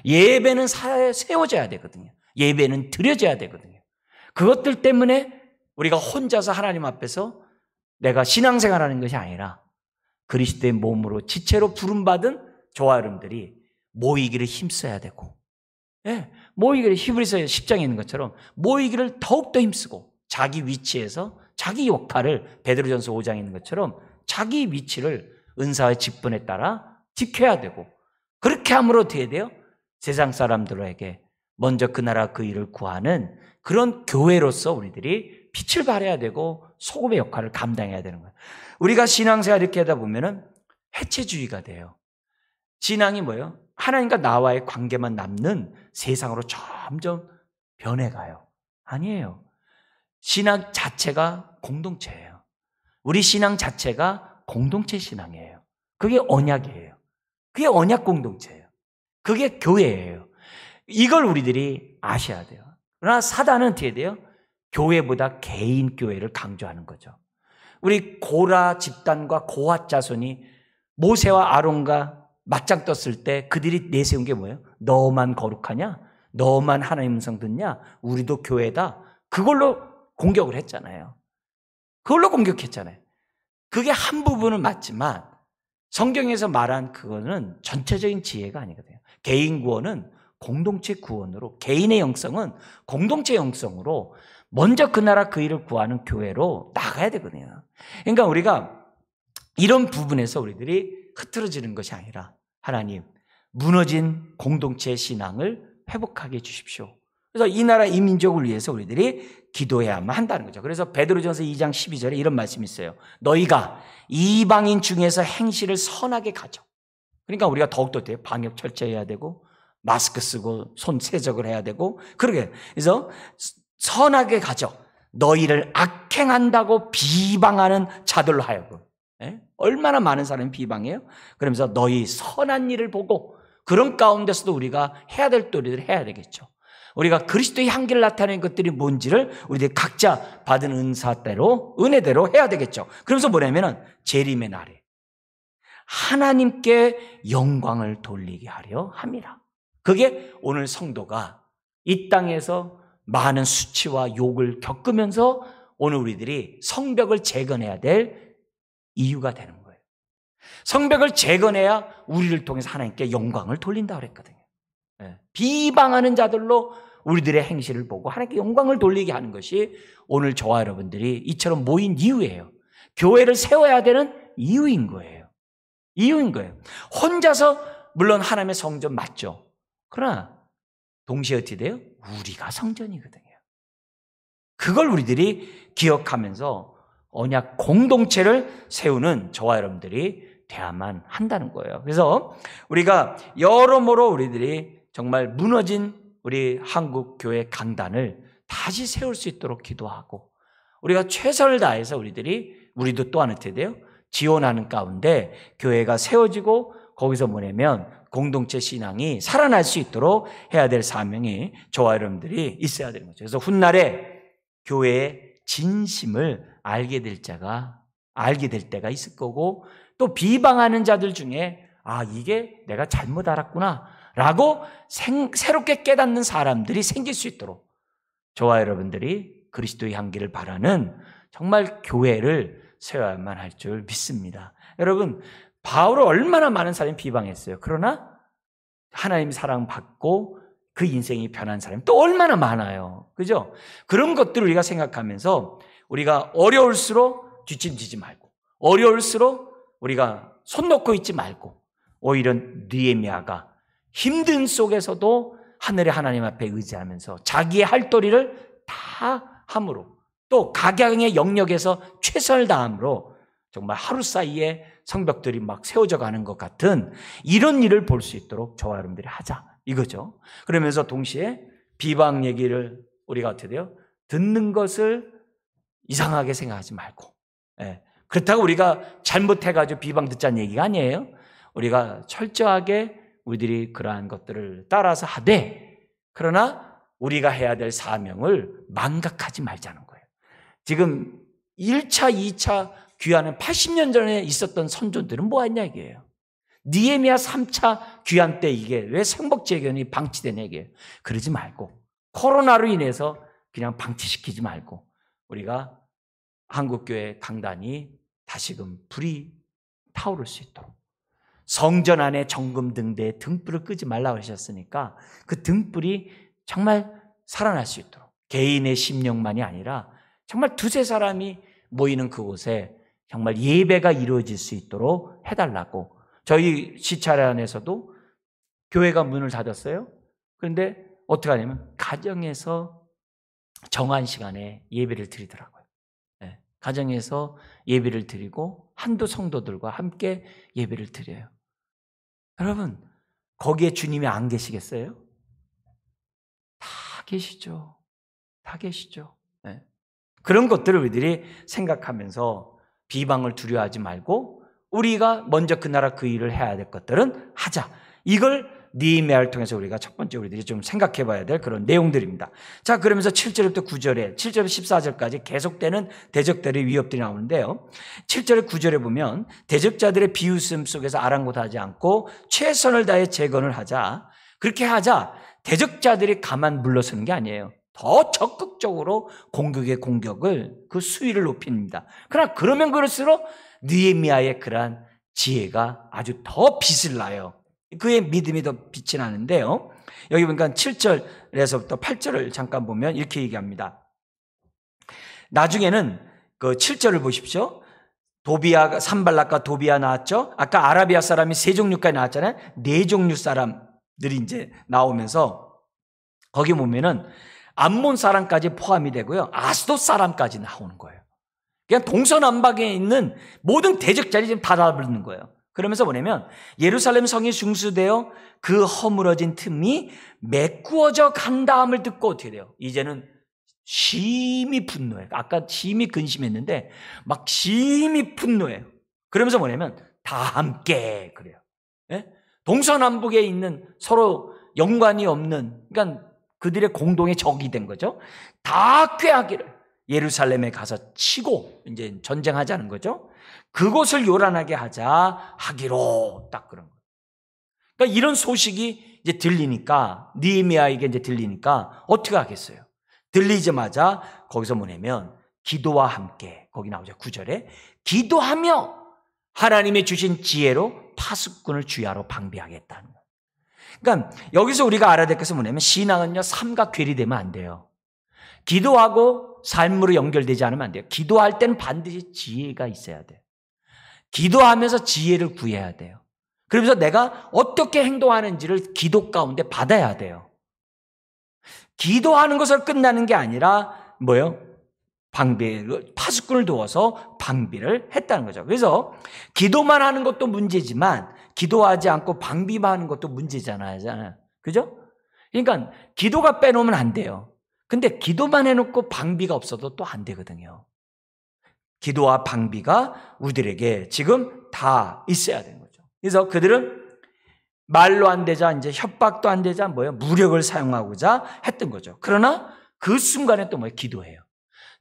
예배는 세워져야 되거든요. 예배는 드려져야 되거든요. 그것들 때문에 우리가 혼자서 하나님 앞에서 내가 신앙생활하는 것이 아니라 그리스도의 몸으로 지체로 부름받은 저와 여러분들이 모이기를 힘써야 되고, 모이기를, 히브리서 10장에 있는 것처럼 모이기를 더욱더 힘쓰고 자기 위치에서 자기 역할을 베드로전서 5장에 있는 것처럼 자기 위치를 은사의 직분에 따라 지켜야 되고, 그렇게 함으로 어떻게 돼요? 세상 사람들에게 먼저 그 나라 그 일을 구하는 그런 교회로서 우리들이 빛을 발해야 되고 소금의 역할을 감당해야 되는 거예요. 우리가 신앙생활 이렇게 하다 보면은 해체주의가 돼요. 신앙이 뭐예요? 하나님과 나와의 관계만 남는 세상으로 점점 변해가요. 아니에요. 신앙 자체가 공동체예요. 우리 신앙 자체가 공동체 신앙이에요. 그게 언약이에요. 그게 언약 공동체예요. 그게 교회예요. 이걸 우리들이 아셔야 돼요. 그러나 사단은 어떻게 돼요? 교회보다 개인 교회를 강조하는 거죠. 우리 고라 집단과 고핫 자손이 모세와 아론과 맞짱 떴을 때 그들이 내세운 게 뭐예요? 너만 거룩하냐? 너만 하나님 음성 듣냐? 우리도 교회다. 그걸로 공격을 했잖아요. 그걸로 공격했잖아요. 그게 한 부분은 맞지만 성경에서 말한 그거는 전체적인 지혜가 아니거든요. 개인 구원은 공동체 구원으로, 개인의 영성은 공동체 영성으로 먼저 그 나라 그 일을 구하는 교회로 나가야 되거든요. 그러니까 우리가 이런 부분에서 우리들이 흐트러지는 것이 아니라 하나님, 무너진 공동체 신앙을 회복하게 해주십시오. 그래서 이 나라 이 민족을 위해서 우리들이 기도해야만 한다는 거죠. 그래서 베드로전서 2장 12절에 이런 말씀이 있어요. 너희가 이방인 중에서 행실을 선하게 가져. 그러니까 우리가 더욱더 방역 철저해야 되고 마스크 쓰고 손 세척을 해야 되고, 그러게. 그래서 선하게 가져. 너희를 악행한다고 비방하는 자들로 하여금. 얼마나 많은 사람이 비방해요? 그러면서 너희 선한 일을 보고, 그런 가운데서도 우리가 해야 될 도리를 해야 되겠죠. 우리가 그리스도의 향기를 나타내는 것들이 뭔지를 우리들이 각자 받은 은사대로, 은혜대로 해야 되겠죠. 그러면서 뭐냐면은 재림의 날에 하나님께 영광을 돌리게 하려 함이라. 그게 오늘 성도가 이 땅에서 많은 수치와 욕을 겪으면서 오늘 우리들이 성벽을 재건해야 될 이유가 되는 거예요. 성벽을 재건해야 우리를 통해서 하나님께 영광을 돌린다 그랬거든요. 비방하는 자들로 우리들의 행실을 보고 하나님께 영광을 돌리게 하는 것이 오늘 저와 여러분들이 이처럼 모인 이유예요. 교회를 세워야 되는 이유인 거예요. 이유인 거예요. 혼자서 물론 하나님의 성전 맞죠. 그러나 동시에 어떻게 돼요? 우리가 성전이거든요. 그걸 우리들이 기억하면서 언약 공동체를 세우는 저와 여러분들이 돼야만 한다는 거예요. 그래서 우리가 여러모로 우리들이 정말 무너진 우리 한국 교회 강단을 다시 세울 수 있도록 기도하고, 우리가 최선을 다해서 우리도 또한 어떻게 돼요? 지원하는 가운데 교회가 세워지고 거기서 뭐냐면 공동체 신앙이 살아날 수 있도록 해야 될 사명이 저와 여러분들이 있어야 되는 거죠. 그래서 훗날에 교회의 진심을 알게 될 때가 있을 거고, 또 비방하는 자들 중에 이게 내가 잘못 알았구나 라고 새롭게 깨닫는 사람들이 생길 수 있도록 저와 여러분들이 그리스도의 향기를 바라는 정말 교회를 세워야만 할 줄 믿습니다. 여러분, 바울을 얼마나 많은 사람이 비방했어요. 그러나 하나님 사랑받고 그 인생이 변한 사람이 또 얼마나 많아요. 그죠? 그런 것들을 우리가 생각하면서 우리가 어려울수록 뒷짐지지 말고, 어려울수록 우리가 손 놓고 있지 말고, 오히려 느헤미야가 힘든 속에서도 하늘의 하나님 앞에 의지하면서 자기의 할 도리를 다 함으로, 또 각양의 영역에서 최선을 다함으로 정말 하루 사이에 성벽들이 막 세워져 가는 것 같은 이런 일을 볼 수 있도록 저와 여러분들이 하자, 이거죠. 그러면서 동시에 비방 얘기를 우리가 어떻게 돼요? 듣는 것을 이상하게 생각하지 말고, 그렇다고 우리가 잘못해가지고 비방 듣자는 얘기가 아니에요. 우리가 철저하게 우리들이 그러한 것들을 따라서 하되, 그러나 우리가 해야 될 사명을 망각하지 말자는 거예요. 지금 1차, 2차 귀환은 80년 전에 있었던 선조들은 뭐 했냐 이게요. 느헤미야 3차 귀환 때 이게 왜 성벽재건이 방치되냐 이게요. 그러지 말고, 코로나로 인해서 그냥 방치시키지 말고, 우리가 한국교회 강단이 다시금 불이 타오를 수 있도록, 성전 안에 정금 등대에 등불을 끄지 말라고 하셨으니까 그 등불이 정말 살아날 수 있도록, 개인의 심령만이 아니라 정말 두세 사람이 모이는 그곳에 정말 예배가 이루어질 수 있도록 해달라고. 저희 시찰 안에서도 교회가 문을 닫았어요. 그런데 어떻게 하냐면 가정에서 정한 시간에 예배를 드리더라고요. 가정에서 예배를 드리고 한두 성도들과 함께 예배를 드려요. 여러분, 거기에 주님이 안 계시겠어요? 다 계시죠. 다 계시죠. 그런 것들을 우리들이 생각하면서 비방을 두려워하지 말고 우리가 먼저 그 나라 그 일을 해야 될 것들은 하자. 이걸 느헤미야를 통해서 우리가 첫 번째 우리들이 좀 생각해 봐야 될 그런 내용들입니다. 자, 그러면서 7절부터 9절에 7절부터 14절까지 계속되는 대적들의 위협들이 나오는데요. 7절 9절에 보면 대적자들의 비웃음 속에서 아랑곳하지 않고 최선을 다해 재건을 하자. 그렇게 하자 대적자들이 가만 물러서는 게 아니에요. 더 적극적으로 공격의 공격을, 그 수위를 높입니다. 그러나 그러면 그럴수록 느헤미야의 그러한 지혜가 아주 더 빛을 나요. 그의 믿음이 더 빛이 나는데요. 여기 보니까 7절에서부터 8절을 잠깐 보면 이렇게 얘기합니다. 나중에는 그 7절을 보십시오. 도비아, 산발락과 도비아 나왔죠. 아까 아라비아 사람이 세 종류까지 나왔잖아요. 네 종류 사람들이 이제 나오면서 거기 보면은 암몬 사람까지 포함이 되고요. 아스돗 사람까지 나오는 거예요. 그냥 동서남북에 있는 모든 대적자들이 지금 다 달아붙는 거예요. 그러면서 뭐냐면 예루살렘 성이 중수되어 그 허물어진 틈이 메꾸어져 간다함을 듣고 어떻게 돼요? 이제는 심히 분노해요. 아까 심히 근심했는데 막 심히 분노해요. 그러면서 뭐냐면 다 함께 그래요. 동서남북에 있는 서로 연관이 없는, 그러니까 그들의 공동의 적이 된 거죠. 다 꾀하기를 예루살렘에 가서 치고 이제 전쟁하자는 거죠. 그곳을 요란하게 하자 하기로 딱 그런 거예요. 그러니까 이런 소식이 이제 들리니까, 느헤미야에게 이제 들리니까 어떻게 하겠어요? 들리자마자 거기서 뭐냐면 기도와 함께, 거기 나오죠. 9절에 기도하며 하나님이 주신 지혜로 파수꾼을 주야로 방비하겠다는 거예요. 그러니까 여기서 우리가 알아야 될 것은 뭐냐면 신앙은요, 삶과 괴리되면 안 돼요. 기도하고 삶으로 연결되지 않으면 안 돼요. 기도할 때는 반드시 지혜가 있어야 돼요. 기도하면서 지혜를 구해야 돼요. 그러면서 내가 어떻게 행동하는지를 기도 가운데 받아야 돼요. 기도하는 것으로 끝나는 게 아니라 뭐예요? 파수꾼을 두어서 방비를 했다는 거죠. 그래서 기도만 하는 것도 문제지만 기도하지 않고 방비만 하는 것도 문제잖아요. 그죠? 그러니까 기도가 빼놓으면 안 돼요. 근데 기도만 해놓고 방비가 없어도 또 안 되거든요. 기도와 방비가 우리들에게 지금 다 있어야 되는 거죠. 그래서 그들은 말로 안 되자, 이제 협박도 안 되자, 무력을 사용하고자 했던 거죠. 그러나 그 순간에 또 기도해요.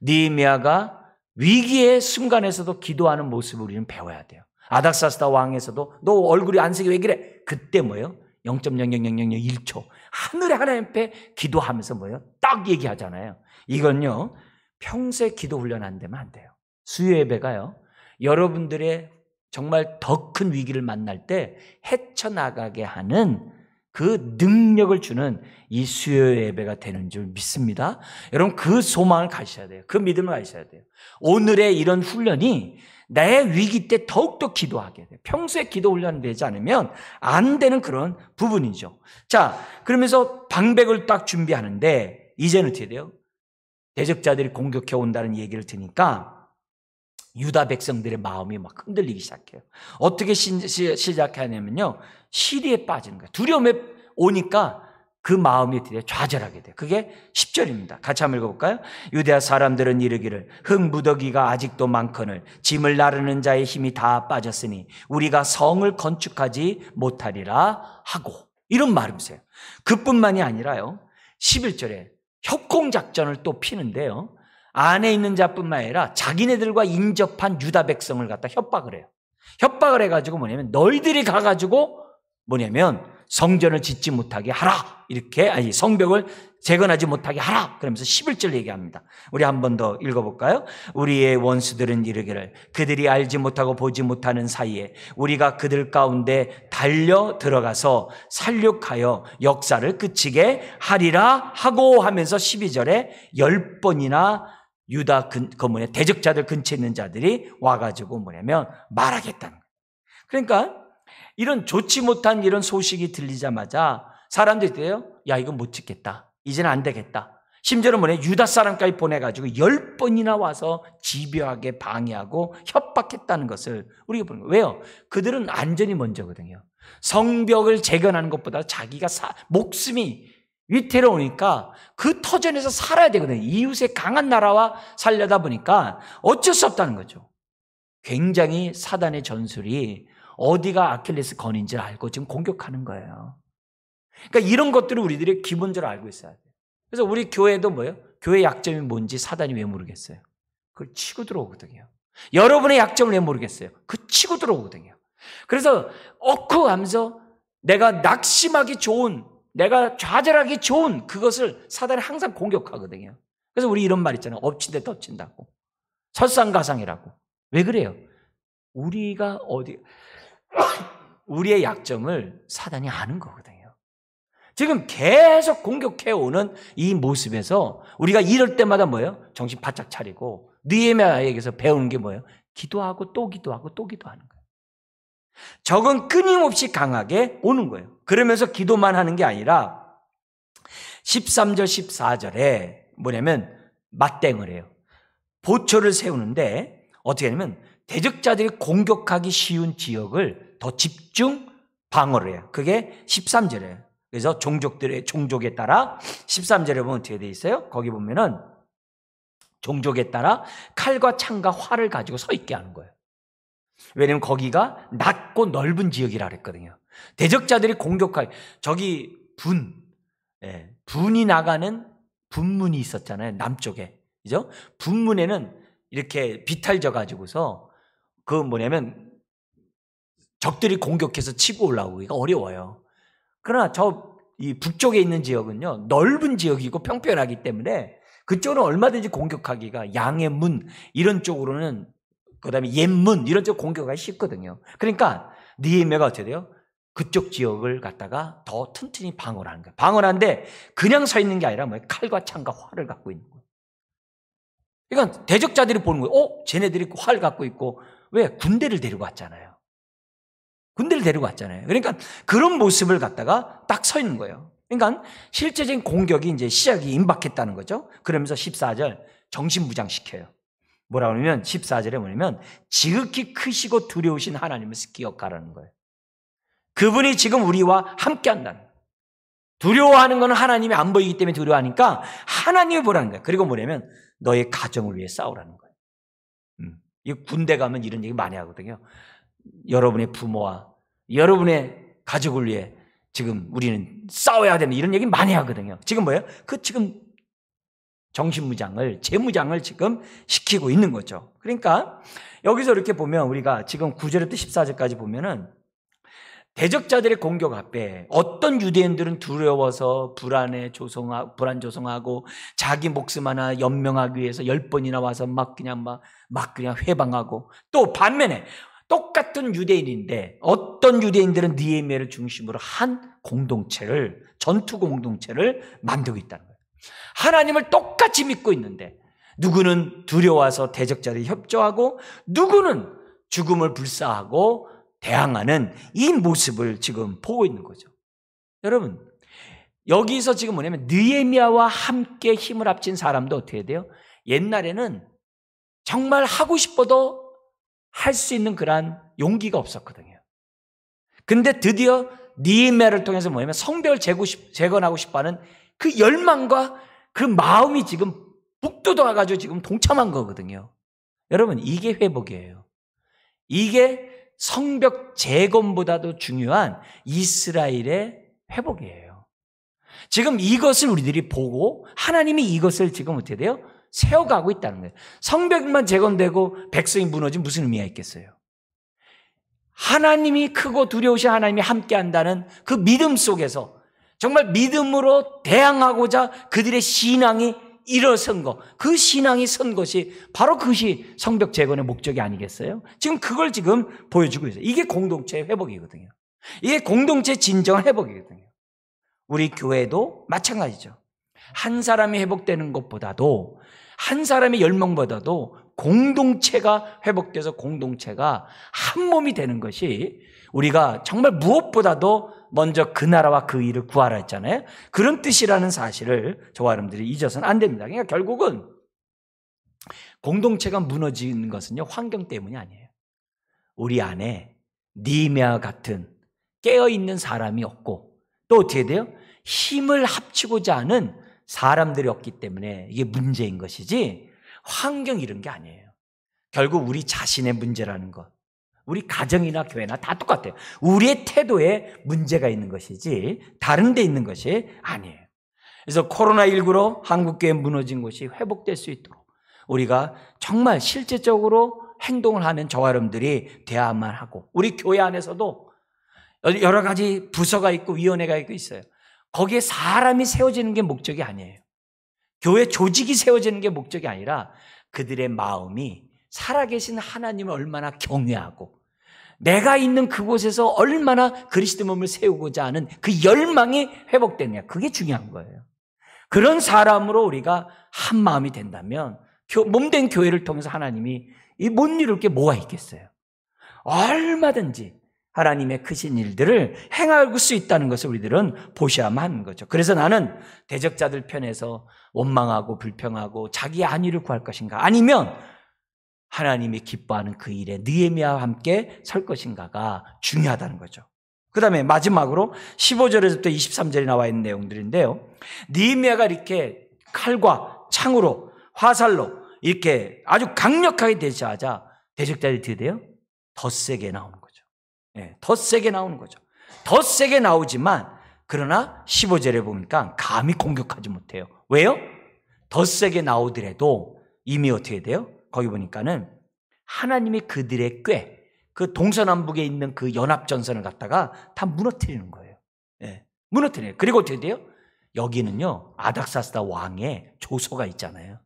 느헤미야가 위기의 순간에서도 기도하는 모습을 우리는 배워야 돼요. 아닥사스다 왕에서도 너 얼굴이 안색이 왜 그래? 그때 0.00001초 하늘의 하나님 앞에 기도하면서 딱 얘기하잖아요. 이건요, 평소에 기도 훈련 안 되면 안 돼요. 수요 예배가요, 여러분들의 정말 더 큰 위기를 만날 때 헤쳐나가게 하는 그 능력을 주는 이 수요 예배가 되는 줄 믿습니다. 여러분 그 소망을 가지셔야 돼요. 그 믿음을 가지셔야 돼요. 오늘의 이런 훈련이 내 위기 때 더욱더 기도하게 돼요. 평소에 기도 훈련이 되지 않으면 안 되는 그런 부분이죠. 자, 그러면서 방백을 딱 준비하는데 이제는 어떻게 돼요? 대적자들이 공격해 온다는 얘기를 들으니까 유다 백성들의 마음이 막 흔들리기 시작해요. 어떻게 시작하냐면요, 시리에 빠지는 거예요. 두려움에 오니까 그 마음이 좌절하게 돼요. 그게 10절입니다. 같이 한번 읽어볼까요? 유대아 사람들은 이르기를 흙무더기가 아직도 많거늘 짐을 나르는 자의 힘이 다 빠졌으니 우리가 성을 건축하지 못하리라 하고, 이런 말이세요. 그뿐만이 아니라요, 11절에 협공작전을 또 피는데요, 안에 있는 자뿐만 아니라 자기네들과 인접한 유다 백성을 갖다 협박을 해요. 협박을 해가지고 뭐냐면 너희들이 가가지고 뭐냐면 성전을 짓지 못하게 하라, 이렇게, 아니 성벽을 재건하지 못하게 하라, 그러면서 11절 얘기합니다. 우리 한 번 더 읽어볼까요? 우리의 원수들은 이르기를 그들이 알지 못하고 보지 못하는 사이에 우리가 그들 가운데 달려 들어가서 살육하여 역사를 그치게 하리라 하고 하면서 12절에 10번이나 유다 거문에 대적자들 근처에 있는 자들이 와가지고 뭐냐면 말하겠다는 거예요. 그러니까 이런 좋지 못한 이런 소식이 들리자마자 사람들이 돼요. 야, 이거 못 짓겠다. 이제는 안 되겠다. 심지어는 뭐냐, 유다 사람까지 보내가지고 10번이나 와서 집요하게 방해하고 협박했다는 것을 우리가 보는 거예요. 왜요? 그들은 안전이 먼저거든요. 성벽을 재건하는 것보다 자기가 목숨이 위태로우니까 그 터전에서 살아야 되거든요. 이웃의 강한 나라와 살려다 보니까 어쩔 수 없다는 거죠. 굉장히 사단의 전술이 어디가 아킬레스 건인지를 알고 지금 공격하는 거예요. 그러니까 이런 것들을 우리들이 기본적으로 알고 있어야 돼요. 그래서 우리 교회도 뭐예요? 교회 약점이 뭔지 사단이 왜 모르겠어요? 그걸 치고 들어오거든요. 여러분의 약점을 왜 모르겠어요? 그 치고 들어오거든요. 그래서 하면서 내가 낙심하기 좋은, 내가 좌절하기 좋은 그것을 사단이 항상 공격하거든요. 그래서 우리 이런 말 있잖아요. 엎친 데 덮친다고. 설상가상이라고. 왜 그래요? 우리의 약점을 사단이 아는 거거든요. 지금 계속 공격해오는 이 모습에서 우리가 이럴 때마다 뭐예요? 정신 바짝 차리고 느헤미야에게서 배우는 게 뭐예요? 기도하고 또 기도하고 또 기도하는 거예요. 적은 끊임없이 강하게 오는 거예요. 그러면서 기도만 하는 게 아니라 13절 14절에 뭐냐면 맞대응을 해요. 보초를 세우는데 어떻게 하냐면 대적자들이 공격하기 쉬운 지역을 더 집중 방어를 해요. 그게 13절이에요. 그래서 종족에 따라 13절에 보면 어떻게 돼 있어요? 거기 보면은 종족에 따라 칼과 창과 활을 가지고 서 있게 하는 거예요. 왜냐면 거기가 낮고 넓은 지역이라 그랬거든요. 대적자들이 저기 분이 나가는 분문이 있었잖아요. 남쪽에. 그죠? 분문에는 이렇게 비탈져 가지고서 적들이 공격해서 치고 올라오기가 어려워요. 그러나 이 북쪽에 있는 지역은요, 넓은 지역이고 평평하기 때문에 그쪽은 얼마든지 공격하기가, 양의 문 이런 쪽으로는, 그다음에 옛문 이런 쪽 공격하기 쉽거든요. 그러니까 느헤미야가 어떻게 돼요? 그쪽 지역을 갖다가 더 튼튼히 방어를 하는 거예요. 방어를 하는데 그냥 서 있는 게 아니라 칼과 창과 활을 갖고 있는 거예요. 그러니까 대적자들이 보는 거예요. 쟤네들이 활 갖고 있고, 왜? 군대를 데리고 왔잖아요. 그러니까 그런 모습을 갖다가 딱 서 있는 거예요. 그러니까 실제적인 공격이 이제 시작이 임박했다는 거죠. 그러면서 14절 정신무장시켜요. 뭐라고 하냐면 14절에 뭐냐면 지극히 크시고 두려우신 하나님을 기억하라는 거예요. 그분이 지금 우리와 함께 한다는 거예요. 두려워하는 것은 하나님이 안 보이기 때문에 두려워하니까 하나님을 보라는 거예요. 그리고 뭐냐면 너의 가정을 위해 싸우라는 거예요. 이 군대 가면 이런 얘기 많이 하거든요. 여러분의 부모와 여러분의 가족을 위해 지금 우리는 싸워야 된다, 이런 얘기 많이 하거든요. 지금 뭐예요? 지금 정신무장을, 재무장을 지금 시키고 있는 거죠. 그러니까 여기서 이렇게 보면 우리가 지금 9절부터 14절까지 보면은 대적자들의 공격 앞에 어떤 유대인들은 두려워서 불안 조성하고 자기 목숨 하나 연명하기 위해서 10번이나 와서 막 그냥 회방하고, 또 반면에 똑같은 유대인인데 어떤 유대인들은 느헤미야를 중심으로 한 공동체를, 전투 공동체를 만들고 있다는 거예요. 하나님을 똑같이 믿고 있는데 누구는 두려워서 대적자를 협조하고 누구는 죽음을 불사하고 대항하는 이 모습을 지금 보고 있는 거죠. 여러분, 여기서 지금 뭐냐면 느헤미야와 함께 힘을 합친 사람도 어떻게 돼요? 옛날에는 정말 하고 싶어도 할 수 있는 그러한 용기가 없었거든요. 근데 드디어 느헤미야를 통해서 뭐냐면 성벽을 재건하고 싶어하는 그 열망과 그 마음이 지금 북돋아가지고 지금 동참한 거거든요. 여러분, 이게 회복이에요. 이게 성벽 재건보다도 중요한 이스라엘의 회복이에요. 지금 이것을 우리들이 보고 하나님이 이것을 지금 어떻게 돼요? 세워가고 있다는 거예요. 성벽만 재건되고 백성이 무너지면 무슨 의미가 있겠어요? 하나님이 크고 두려우신 하나님이 함께한다는 그 믿음 속에서 정말 믿음으로 대항하고자 그들의 신앙이 일어선 것, 그 신앙이 선 것이 바로 그것이 성벽 재건의 목적이 아니겠어요? 지금 그걸 지금 보여주고 있어요. 이게 공동체의 회복이거든요. 이게 공동체 진정한 회복이거든요. 우리 교회도 마찬가지죠. 한 사람이 회복되는 것보다도, 한 사람의 열망보다도 공동체가 회복돼서 공동체가 한 몸이 되는 것이 우리가 정말 무엇보다도 먼저 그 나라와 그 일을 구하라 했잖아요. 그런 뜻이라는 사실을 저와 여러분들이 잊어서는 안 됩니다. 그러니까 결국은 공동체가 무너지는 것은요, 환경 때문이 아니에요. 우리 안에 느헤미야 같은 깨어있는 사람이 없고 또 어떻게 돼요? 힘을 합치고자 하는 사람들이 없기 때문에 이게 문제인 것이지 환경 이런 게 아니에요. 결국 우리 자신의 문제라는 것, 우리 가정이나 교회나 다 똑같아요. 우리의 태도에 문제가 있는 것이지 다른 데 있는 것이 아니에요. 그래서 코로나19로 한국교회 무너진 것이 회복될 수 있도록 우리가 정말 실제적으로 행동을 하는 저와 여러분들이 돼야만 하고, 우리 교회 안에서도 여러 가지 부서가 있고 위원회가 있어요. 거기에 사람이 세워지는 게 목적이 아니에요. 교회 조직이 세워지는 게 목적이 아니라 그들의 마음이 살아계신 하나님을 얼마나 경외하고 내가 있는 그곳에서 얼마나 그리스도 몸을 세우고자 하는 그 열망이 회복되느냐, 그게 중요한 거예요. 그런 사람으로 우리가 한 마음이 된다면 몸된 교회를 통해서 하나님이 이 못 이룰 게 뭐가 있겠어요? 얼마든지 하나님의 크신 일들을 행할 수 있다는 것을 우리들은 보셔야만 하는 거죠. 그래서 나는 대적자들 편에서 원망하고 불평하고 자기의 안위를 구할 것인가, 아니면 하나님이 기뻐하는 그 일에 느헤미야와 함께 설 것인가가 중요하다는 거죠. 그 다음에 마지막으로 15절에서부터 23절에 나와 있는 내용들인데요, 느헤미야가 이렇게 칼과 창으로 화살로 이렇게 아주 강력하게 대처하자 대적자들이 어떻게 돼요? 더 세게 나오는 거죠. 더 세게 나오는 거죠. 더 세게 나오지만 그러나 15절에 보니까 감히 공격하지 못해요. 왜요? 더 세게 나오더라도 이미 어떻게 돼요? 거기 보니까는 하나님이 그들의 꾀, 그 동서남북에 있는 그 연합전선을 갖다가 다 무너뜨리는 거예요. 무너뜨려요. 그리고 어떻게 돼요? 여기는요, 아닥사스다 왕의 조소가 있잖아요.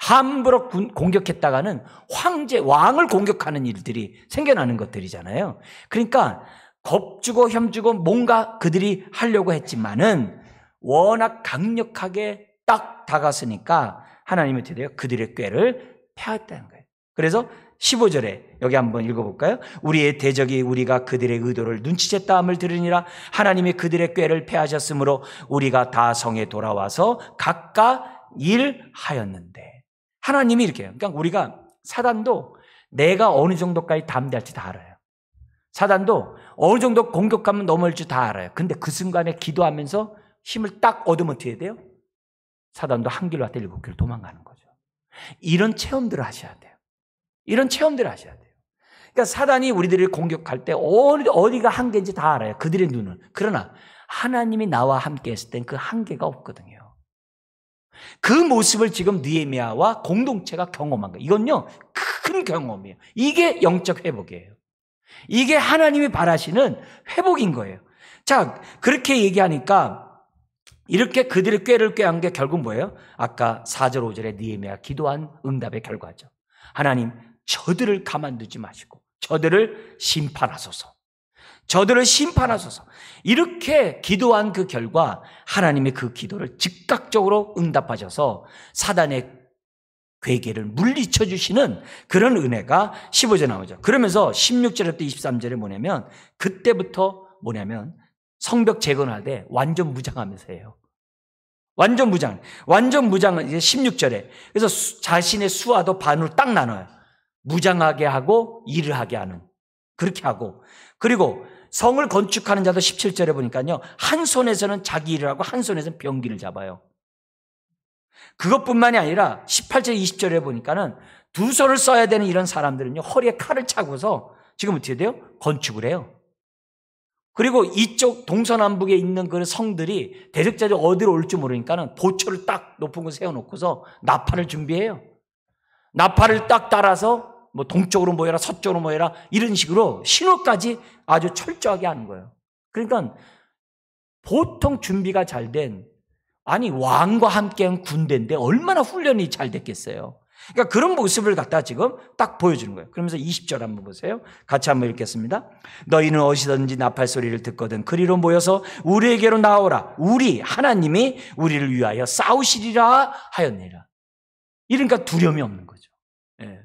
함부로 공격했다가는 황제, 왕을 공격하는 일들이 생겨나는 것들이잖아요. 그러니까 겁주고 혐주고 뭔가 그들이 하려고 했지만은 워낙 강력하게 딱 다가서니까 하나님이 어떻게 돼요? 그들의 꾀를 패했다는 거예요. 그래서 15절에 여기 한번 읽어볼까요? 우리의 대적이 우리가 그들의 의도를 눈치챘다 함을 들으니라. 하나님이 그들의 꾀를 패하셨으므로 우리가 다 성에 돌아와서 각각 일하였는데, 하나님이 이렇게 해요. 그러니까 우리가, 사단도 내가 어느 정도까지 담대할지 다 알아요. 사단도 어느 정도 공격하면 넘어올지 다 알아요. 근데 그 순간에 기도하면서 힘을 딱 얻으면 어떻게 돼요? 사단도 한 길로 왔다 7길 도망가는 거죠. 이런 체험들을 하셔야 돼요. 이런 체험들을 하셔야 돼요. 그러니까 사단이 우리들을 공격할 때 어디가 한계인지 다 알아요. 그들의 눈은. 그러나 하나님이 나와 함께 했을 땐 그 한계가 없거든요. 그 모습을 지금 느헤미야와 공동체가 경험한 거예요. 이건요, 큰 경험이에요. 이게 영적 회복이에요. 이게 하나님이 바라시는 회복인 거예요. 자, 그렇게 얘기하니까 이렇게 그들의 꾀를 꾀한 게 결국 뭐예요? 아까 4절 5절에 느헤미야가 기도한 응답의 결과죠. 하나님, 저들을 가만두지 마시고 저들을 심판하소서. 저들을 심판하소서. 이렇게 기도한 그 결과 하나님의 그 기도를 즉각적으로 응답하셔서 사단의 괴계를 물리쳐 주시는 그런 은혜가 15절에 나오죠. 그러면서 16절부터 23절에 뭐냐면 그때부터 뭐냐면 성벽 재건할 때 완전 무장하면서 해요. 완전 무장은 이제 16절에. 그래서 자신의 수하도 반으로 딱 나눠요. 무장하게 하고 일을 하게 하는. 그렇게 하고. 그리고 성을 건축하는 자도 17절에 보니까요. 한 손에서는 자기 일을 하고 한 손에서는 병기를 잡아요. 그것뿐만이 아니라 18절 20절에 보니까는 두 손을 써야 되는 이런 사람들은요. 허리에 칼을 차고서 지금 어떻게 돼요? 건축을 해요. 그리고 이쪽 동서남북에 있는 그 성들이 대적자들이 어디로 올지 모르니까는 보초를 딱 높은 곳에 세워놓고서 나팔을 준비해요. 나팔을 딱 따라서 뭐 동쪽으로 모여라 서쪽으로 모여라 이런 식으로 신호까지 아주 철저하게 하는 거예요. 그러니까 보통 준비가 잘 된 아니 왕과 함께한 군대인데 얼마나 훈련이 잘 됐겠어요. 그러니까 그런 모습을 갖다 지금 딱 보여주는 거예요. 그러면서 20절 한번 보세요. 같이 한번 읽겠습니다. 너희는 어디서든지 나팔 소리를 듣거든 그리로 모여서 우리에게로 나오라. 우리 하나님이 우리를 위하여 싸우시리라 하였느니라. 이러니까 두려움이 없는 거죠. 예.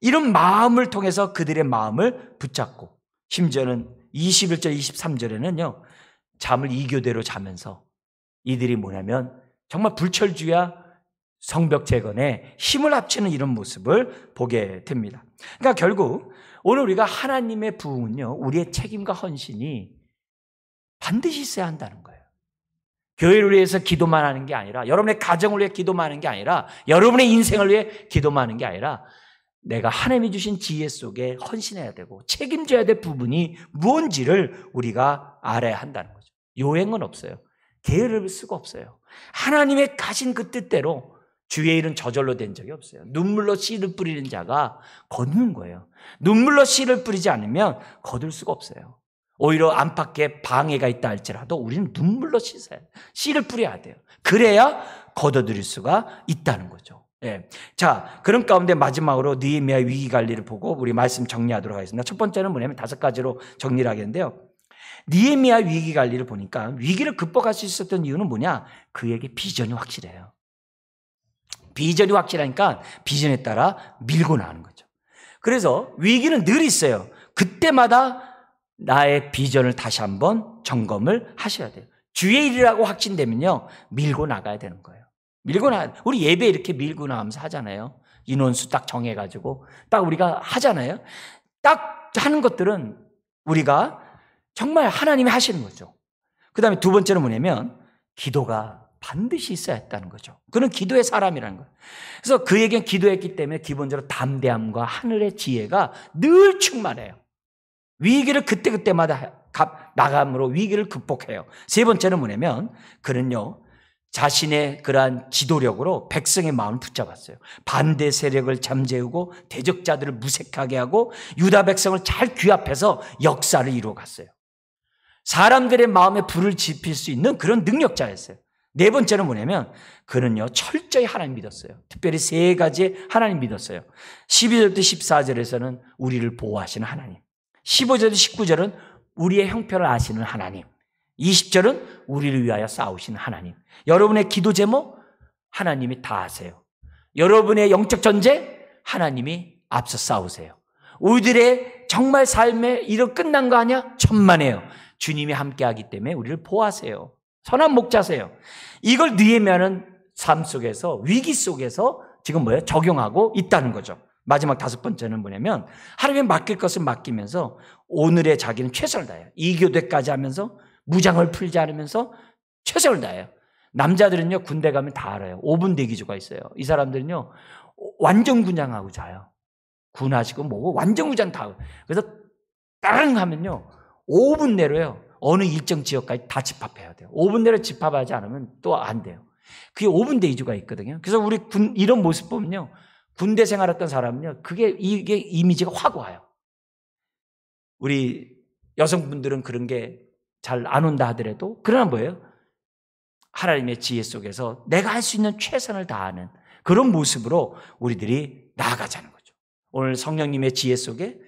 이런 마음을 통해서 그들의 마음을 붙잡고 심지어는 21절 23절에는요. 잠을 이교대로 자면서 이들이 뭐냐면 정말 불철주야 성벽 재건에 힘을 합치는 이런 모습을 보게 됩니다. 그러니까 결국 오늘 우리가 하나님의 부흥은요. 우리의 책임과 헌신이 반드시 있어야 한다는 거예요. 교회를 위해서 기도만 하는 게 아니라 여러분의 가정을 위해 기도만 하는 게 아니라 여러분의 인생을 위해 기도만 하는 게 아니라 내가 하나님이 주신 지혜 속에 헌신해야 되고 책임져야 될 부분이 무언지를 우리가 알아야 한다는 거죠. 요행은 없어요. 게으를 수가 없어요. 하나님의 가신 그 뜻대로 주의 일은 저절로 된 적이 없어요. 눈물로 씨를 뿌리는 자가 거두는 거예요. 눈물로 씨를 뿌리지 않으면 거둘 수가 없어요. 오히려 안팎에 방해가 있다 할지라도 우리는 눈물로 씻어야 돼요. 씨를 뿌려야 돼요. 그래야 거둬들일 수가 있다는 거죠. 예. 자, 그런 가운데 마지막으로 느헤미야 위기 관리를 보고 우리 말씀 정리하도록 하겠습니다. 첫 번째는 뭐냐면 5가지로 정리를 하겠는데요. 느헤미야 위기 관리를 보니까 위기를 극복할 수 있었던 이유는 뭐냐? 그에게 비전이 확실해요. 비전이 확실하니까 비전에 따라 밀고 나가는 거죠. 그래서 위기는 늘 있어요. 그때마다 나의 비전을 다시 한번 점검을 하셔야 돼요. 주의 일이라고 확신되면요. 밀고 나가야 되는 거예요. 우리 예배 이렇게 밀고 나가면서 하잖아요. 인원수 딱 정해가지고 딱 우리가 하잖아요. 딱 하는 것들은 우리가 정말 하나님이 하시는 거죠. 그 다음에 두 번째는 뭐냐면 기도가 반드시 있어야 했다는 거죠. 그는 기도의 사람이라는 거예요. 그래서 그에겐 기도했기 때문에 기본적으로 담대함과 하늘의 지혜가 늘 충만해요. 위기를 그때그때마다 나감으로 위기를 극복해요. 세 번째는 뭐냐면 그는요. 자신의 그러한 지도력으로 백성의 마음을 붙잡았어요. 반대 세력을 잠재우고 대적자들을 무색하게 하고 유다 백성을 잘 규합해서 역사를 이루어갔어요. 사람들의 마음에 불을 지필 수 있는 그런 능력자였어요. 네 번째는 뭐냐면 그는요 철저히 하나님 믿었어요. 특별히 3가지 하나님 믿었어요. 12절부터 14절에서는 우리를 보호하시는 하나님, 15절부터 19절은 우리의 형편을 아시는 하나님, 20절은 우리를 위하여 싸우시는 하나님. 여러분의 기도 제목 하나님이 다 아세요. 여러분의 영적 전쟁 하나님이 앞서 싸우세요. 우리들의 정말 삶의 일은 끝난 거 아니야? 천만에요. 주님이 함께하기 때문에 우리를 보호하세요. 선한 목자세요. 이걸 느헤미야는 삶 속에서 위기 속에서 지금 뭐예요? 적용하고 있다는 거죠. 마지막 5번째는 뭐냐면 하나님의 맡길 것을 맡기면서 오늘의 자기는 최선을 다해요. 이교대까지 하면서 무장을 풀지 않으면서 최선을 다해요. 남자들은요 군대 가면 다 알아요. 5분 대기조가 있어요. 이 사람들은요 완전 군장하고 자요. 군하시고 뭐고 완전 군장 다 하고. 그래서 따릉 하면요 5분 내로요 어느 일정 지역까지 다 집합해야 돼요. 5분 내로 집합하지 않으면 또 안 돼요. 그게 5분 대기조가 있거든요. 그래서 우리 이런 모습 보면요 군대 생활했던 사람은요 이게 이미지가 확 와요. 우리 여성분들은 그런 게 잘 안 온다 하더라도 그러나 뭐예요? 하나님의 지혜 속에서 내가 할 수 있는 최선을 다하는 그런 모습으로 우리들이 나아가자는 거죠. 오늘 성령님의 지혜 속에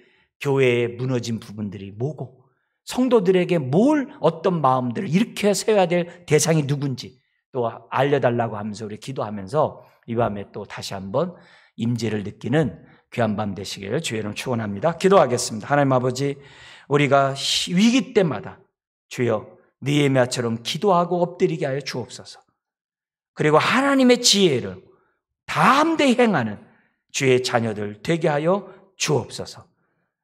교회에 무너진 부분들이 뭐고, 성도들에게 어떤 마음들을 일으켜 세워야 될 대상이 누군지 또 알려달라고 하면서 우리 기도하면서 이 밤에 또 다시 한번 임재를 느끼는 귀한 밤 되시길 주의 이름으로 축원합니다. 기도하겠습니다. 하나님 아버지, 우리가 위기 때마다 주여 느헤미야처럼 기도하고 엎드리게 하여 주옵소서. 그리고 하나님의 지혜를 담대히 행하는 주의 자녀들 되게 하여 주옵소서.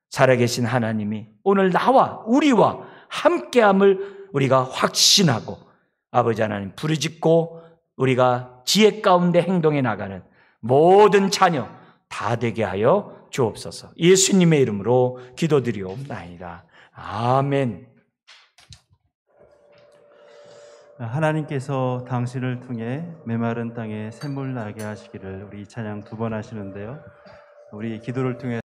살아계신 하나님이 오늘 나와 우리와 함께함을 우리가 확신하고 아버지 하나님 부르짖고 우리가 지혜 가운데 행동해 나가는 모든 자녀 다 되게 하여 주옵소서. 예수님의 이름으로 기도드리옵나이다. 아멘. 하나님께서 당신을 통해 메마른 땅에 샘물 나게 하시기를 우리 찬양 2번 하시는데요. 우리 기도를 통해